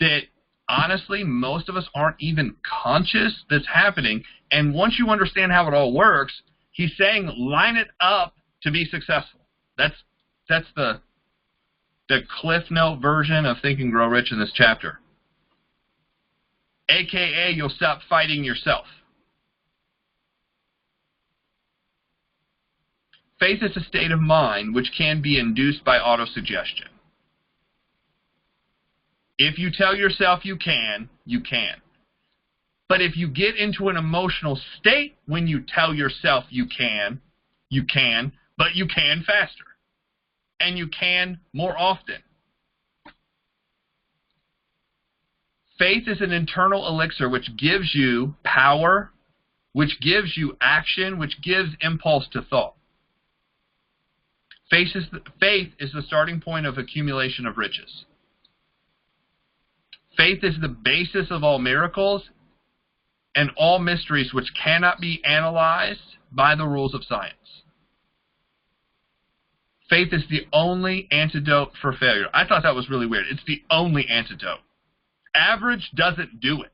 that honestly most of us aren't even conscious that's happening. And once you understand how it all works, he's saying line it up to be successful. That's the Cliff Note version of Think and Grow Rich in this chapter. AKA, you'll stop fighting yourself. Faith is a state of mind which can be induced by autosuggestion. If you tell yourself you can, you can. But if you get into an emotional state when you tell yourself you can, but you can faster. And you can more often. Faith is an internal elixir which gives you power, which gives you action, which gives impulse to thought. Faith is the starting point of accumulation of riches. Faith is the basis of all miracles and all mysteries which cannot be analyzed by the rules of science. Faith is the only antidote for failure. I thought that was really weird. It's the only antidote. Average doesn't do it.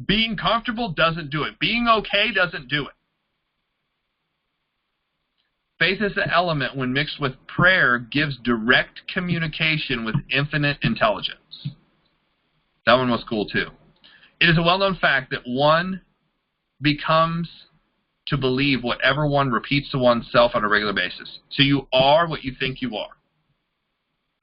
Being comfortable doesn't do it. Being okay doesn't do it. Faith is the element when mixed with prayer gives direct communication with infinite intelligence. That one was cool too. It is a well-known fact that one becomes to believe whatever one repeats to oneself on a regular basis. So you are what you think you are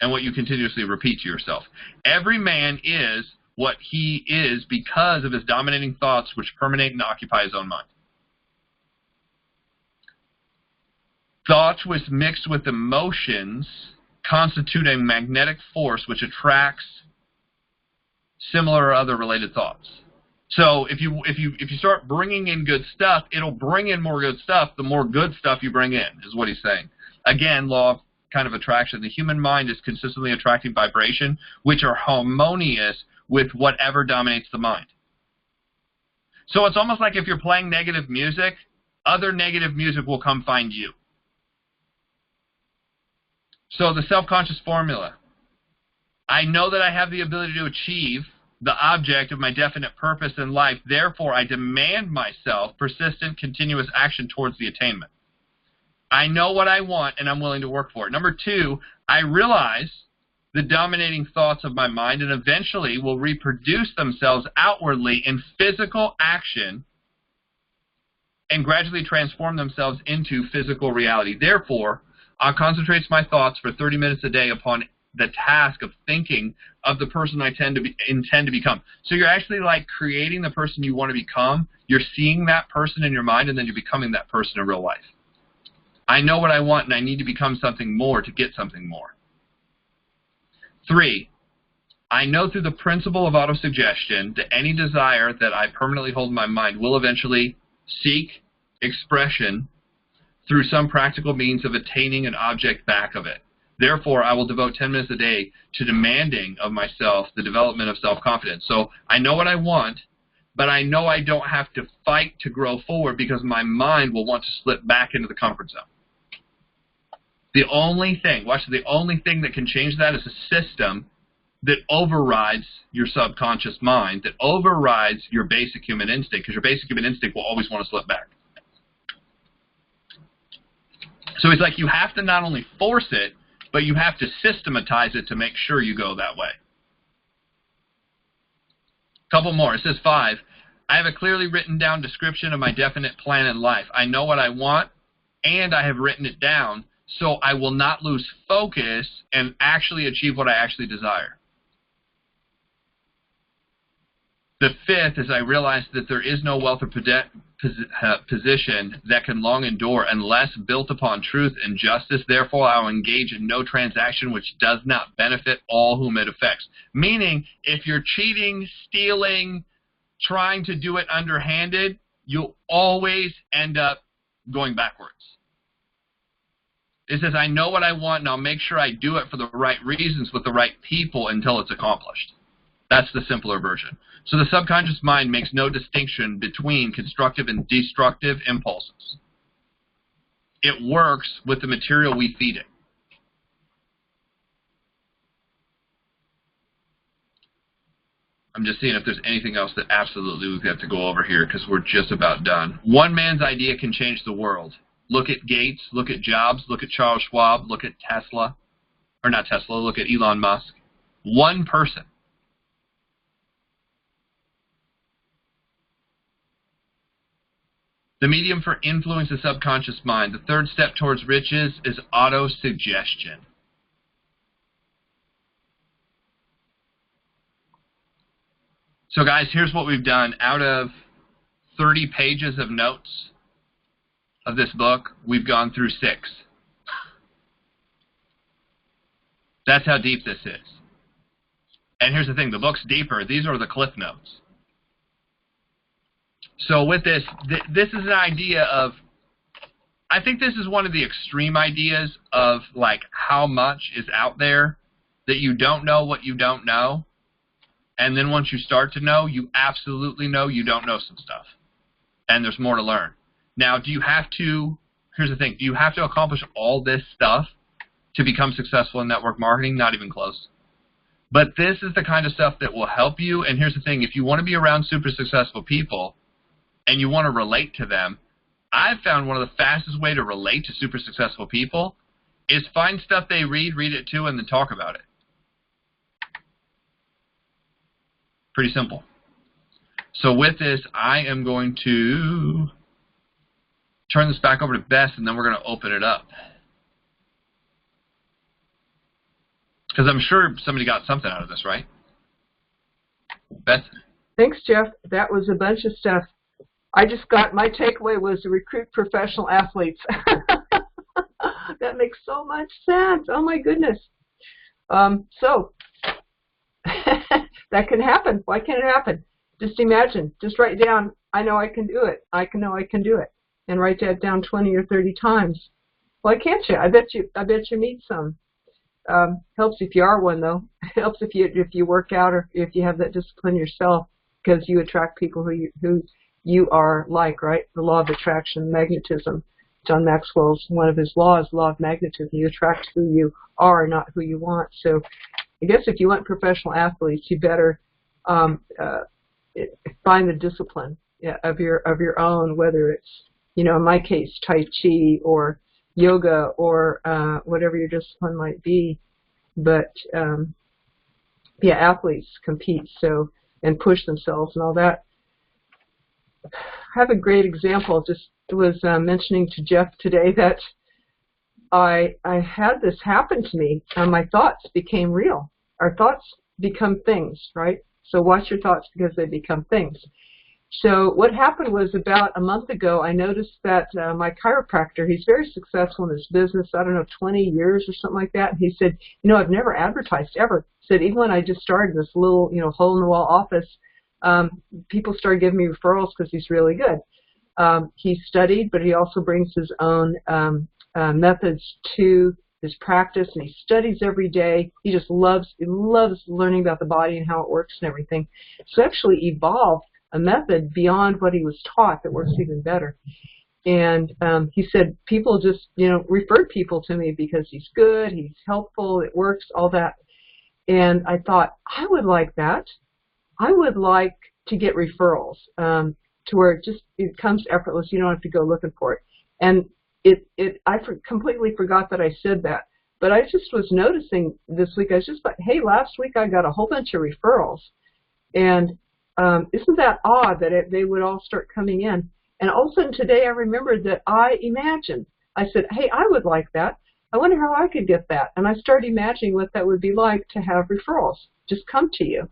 and what you continuously repeat to yourself. Every man is what he is because of his dominating thoughts which permeate and occupy his own mind. Thoughts which mixed with emotions constitute a magnetic force which attracts similar or other related thoughts. So if you start bringing in good stuff, it'll bring in more good stuff. The more good stuff you bring in is what he's saying. Again, law of kind of attraction. The human mind is consistently attracting vibration which are harmonious with whatever dominates the mind. So it's almost like if you're playing negative music, other negative music will come find you. So the self-conscious formula. I know that I have the ability to achieve the object of my definite purpose in life. Therefore, I demand myself persistent, continuous action towards the attainment. I know what I want, and I'm willing to work for it. Number two, I realize the dominating thoughts of my mind and eventually will reproduce themselves outwardly in physical action and gradually transform themselves into physical reality. Therefore, I concentrate my thoughts for 30 minutes a day upon the task of thinking of the person I intend to become. So you're actually like creating the person you want to become. You're seeing that person in your mind, and then you're becoming that person in real life. I know what I want, and I need to become something more to get something more. 3, I know through the principle of autosuggestion that any desire that I permanently hold in my mind will eventually seek expression through some practical means of attaining an object back of it. Therefore, I will devote 10 minutes a day to demanding of myself the development of self-confidence. So I know what I want, but I know I don't have to fight to grow forward because my mind will want to slip back into the comfort zone. The only thing, watch, the only thing that can change that is a system that overrides your subconscious mind, that overrides your basic human instinct, because your basic human instinct will always want to slip back. So he's like, you have to not only force it, but you have to systematize it to make sure you go that way. Couple more. It says 5. I have a clearly written down description of my definite plan in life. I know what I want, and I have written it down, so I will not lose focus and actually achieve what I actually desire. The 5th is I realize that there is no wealth or position that can long endure unless built upon truth and justice. Therefore, I will engage in no transaction which does not benefit all whom it affects. Meaning, if you're cheating, stealing, trying to do it underhanded, you'll always end up going backwards. It says, I know what I want, and I'll make sure I do it for the right reasons with the right people until it's accomplished. That's the simpler version. So the subconscious mind makes no distinction between constructive and destructive impulses. It works with the material we feed it. I'm just seeing if there's anything else that absolutely we've got to go over here, because we're just about done. One man's idea can change the world. Look at Gates, look at Jobs, look at Charles Schwab, look at Tesla. Or not Tesla, look at Elon Musk. One person. The medium for influence the subconscious mind. The 3rd step towards riches is auto-suggestion. So guys, here's what we've done. Out of 30 pages of notes of this book, we've gone through 6. That's how deep this is. And here's the thing, the book's deeper. These are the cliff notes. So with this, this is an idea of, I think this is one of the extreme ideas of like how much is out there that you don't know what you don't know. And then once you start to know, you absolutely know you don't know some stuff. And there's more to learn. Now, do you have to, here's the thing, do you have to accomplish all this stuff to become successful in network marketing? Not even close. But this is the kind of stuff that will help you. And here's the thing, if you want to be around super successful people and you want to relate to them, I've found one of the fastest way to relate to super successful people is find stuff they read it too, and then talk about it. Pretty simple. So with this, I am going to turn this back over to Beth, and then we're going to open it up. Because I'm sure somebody got something out of this, right? Beth? Thanks, Jeff. That was a bunch of stuff. I just got, my takeaway was to recruit professional athletes. That makes so much sense. Oh, my goodness. So, that can happen. Why can't it happen? Just imagine. Just write down, I know I can do it. I know I can do it. And write that down 20 or 30 times. Why can't you? I bet you meet some. Helps if you are one, though. Helps if you work out or if you have that discipline yourself, because you attract people who you are like, right? The law of attraction, magnetism. John Maxwell's one of his laws, law of magnetism. You attract who you are, not who you want. So I guess if you want professional athletes, you better find the discipline of your own, whether it's, you know, in my case, Tai Chi or yoga or whatever your discipline might be. But yeah, athletes compete and push themselves and all that. I have a great example. Just was mentioning to Jeff today that I had this happen to me, and my thoughts became real. Our thoughts become things, right? So watch your thoughts because they become things. So what happened was about a month ago, I noticed that my chiropractor, he's very successful in his business, I don't know, 20 years or something like that. And he said, you know, I've never advertised ever. He said, even when I just started this little, you know, hole-in-the-wall office, people started giving me referrals because he's really good. He studied, but he also brings his own methods to his practice, and he studies every day. He just loves learning about the body and how it works and everything. So actually evolved a method beyond what he was taught that works even better. And he said people just, you know, referred people to me because he's good, he's helpful, it works, all that. And I thought, I would like that. I would like to get referrals to where it comes effortless. You don't have to go looking for it. And I completely forgot that I said that. But I just was noticing this week, I was just like, hey, last week I got a whole bunch of referrals. And isn't that odd that they would all start coming in? And all of a sudden today I remembered that I imagined. I said, hey, I would like that. I wonder how I could get that. And I started imagining what that would be like to have referrals just come to you.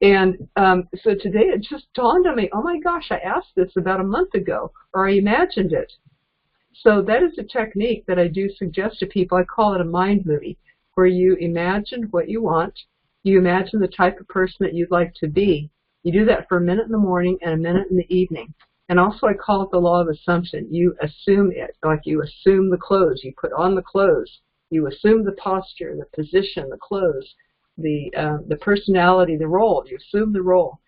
And so today it just dawned on me, oh my gosh, I asked this about a month ago, or I imagined it. So that is a technique that I do suggest to people. I call it a mind movie, where you imagine what you want. You imagine the type of person that you'd like to be. You do that for a minute in the morning and a minute in the evening. And also I call it the law of assumption. You assume it, like you assume the clothes. You put on the clothes. You assume the posture, the position, the clothes, the personality, the role. You assume the role,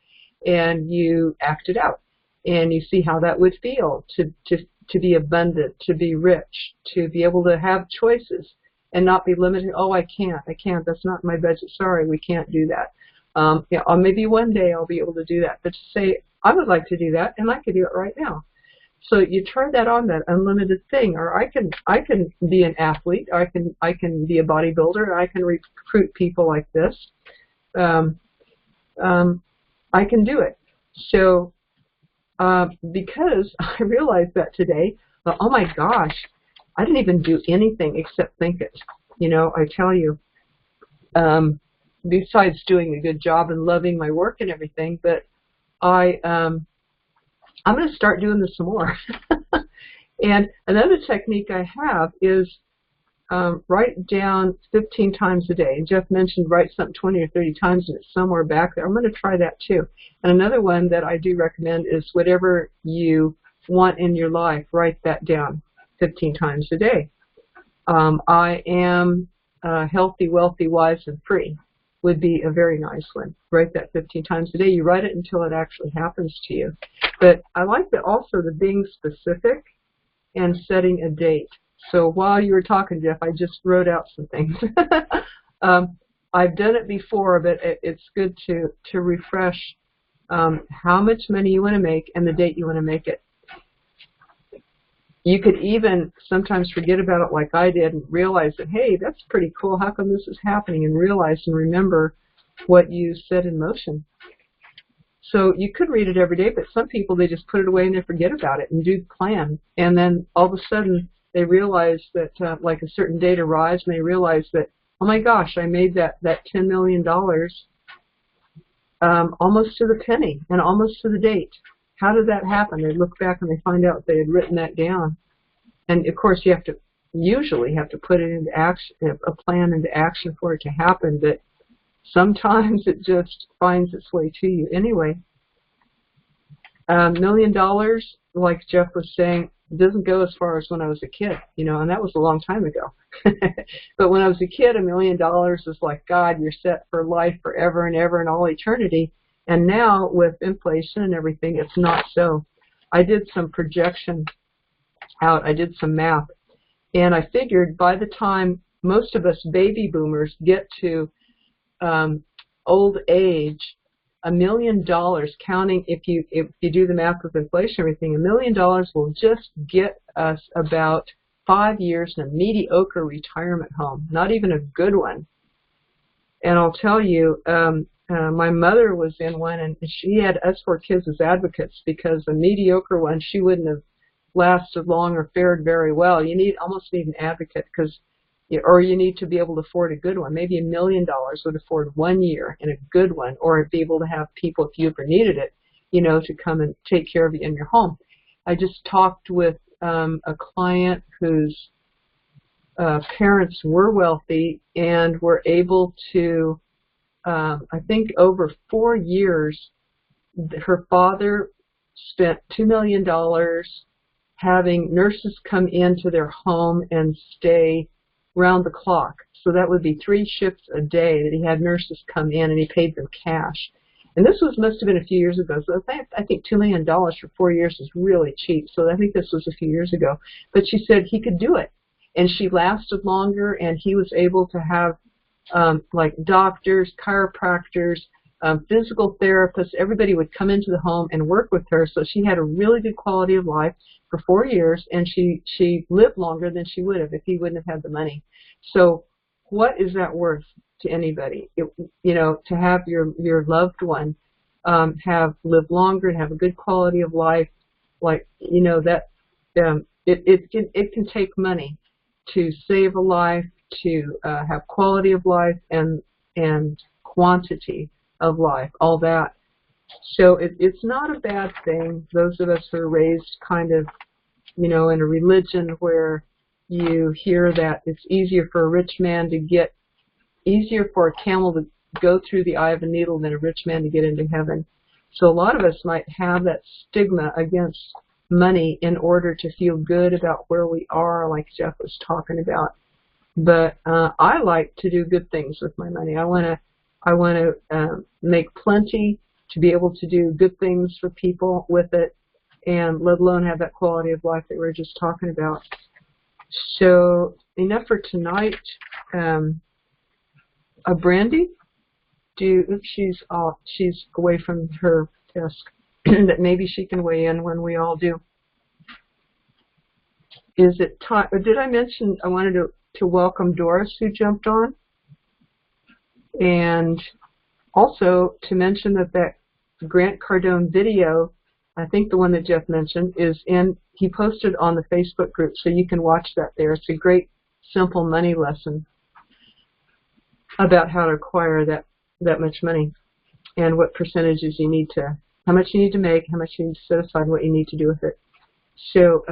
and you act it out. And you see how that would feel to be abundant, to be rich, to be able to have choices and not be limited. Oh, I can't. That's not my budget. Sorry, we can't do that. Yeah, or maybe one day I'll be able to do that. But to say, I would like to do that, and I could do it right now. So you try that on, that unlimited thing. Or I can be an athlete. Or I can be a bodybuilder. I can recruit people like this. I can do it. So because I realized that today, oh my gosh, I didn't even do anything except think it. You know, I tell you, besides doing a good job and loving my work and everything, but I'm going to start doing this some more. And another technique I have is write down 15 times a day. And Jeff mentioned write something 20 or 30 times, and it's somewhere back there. I'm going to try that too. And another one that I do recommend is whatever you want in your life, write that down 15 times a day. I am healthy, wealthy, wise, and free would be a very nice one. Write that 15 times a day. You write it until it actually happens to you. But I like that also the being specific and setting a date. So while you were talking, Jeff, I just wrote out some things. I've done it before, but it's good to refresh how much money you want to make and the date you want to make it. You could even sometimes forget about it like I did and realize that, hey, that's pretty cool. How come this is happening? And realize and remember what you set in motion. So you could read it every day, but some people, they just put it away and they forget about it and do the plan. And then all of a sudden they realize that like a certain date arrives and they realize that, oh my gosh, I made that $10 million almost to the penny and almost to the date. How did that happen? They look back and they find out they had written that down. And of course, you usually have to put it into action, a plan into action for it to happen. But sometimes it just finds its way to you anyway. $1 million, like Jeff was saying, doesn't go as far as when I was a kid, you know, and that was a long time ago. But when I was a kid, $1 million was like, God, you're set for life forever and ever and all eternity. And now with inflation and everything, it's not so. I did some projection out. I did some math. And I figured by the time most of us baby boomers get to old age, $1 million, counting if you do the math with inflation and everything, $1 million will just get us about 5 years in a mediocre retirement home, not even a good one. And I'll tell you, my mother was in one, and she had us 4 kids as advocates because a mediocre one, she wouldn't have lasted long or fared very well. You almost need an advocate, because, or you need to be able to afford a good one. Maybe $1 million would afford 1 year in a good one, or be able to have people, if you ever needed it, you know, to come and take care of you in your home. I just talked with a client whose parents were wealthy and were able to, I think over 4 years, her father spent $2 million having nurses come into their home and stay round the clock. So that would be 3 shifts a day that he had nurses come in, and he paid them cash. And this must have been a few years ago. So I think $2 million for 4 years is really cheap. So I think this was a few years ago. But she said he could do it. And she lasted longer, and he was able to have like doctors, chiropractors, physical therapists. Everybody would come into the home and work with her, so she had a really good quality of life for 4 years, and she lived longer than she would have if he wouldn't have had the money. So what is that worth to anybody? To have your loved one have lived longer and have a good quality of life, that it can take money to save a life, to have quality of life and quantity of life, all that. So it's not a bad thing. Those of us who are raised kind of, in a religion where you hear that it's easier for a camel to go through the eye of a needle than a rich man to get into heaven. So a lot of us might have that stigma against money in order to feel good about where we are, like Jeff was talking about. But I like to do good things with my money. I want to make plenty to be able to do good things for people with it, and let alone have that quality of life that we were just talking about. So enough for tonight. Brandy, she's away from her desk. That maybe she can weigh in when we all do. Is it time? Did I mention I wanted to welcome Doris, who jumped on, and also to mention that Grant Cardone video, I think the one that Jeff mentioned, he posted on the Facebook group, so you can watch that there. It's a great, simple money lesson about how to acquire that much money and what percentages you need to, how much you need to make, how much you need to set aside, and what you need to do with it. So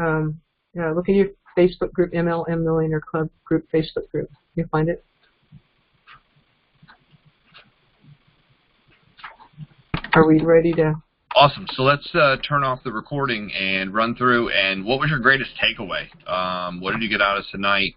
look in your Facebook group, MLM Millionaire Club group, Facebook group. You'll find it. Are we ready to? Awesome. So let's turn off the recording and run through. And what was your greatest takeaway? What did you get out of tonight?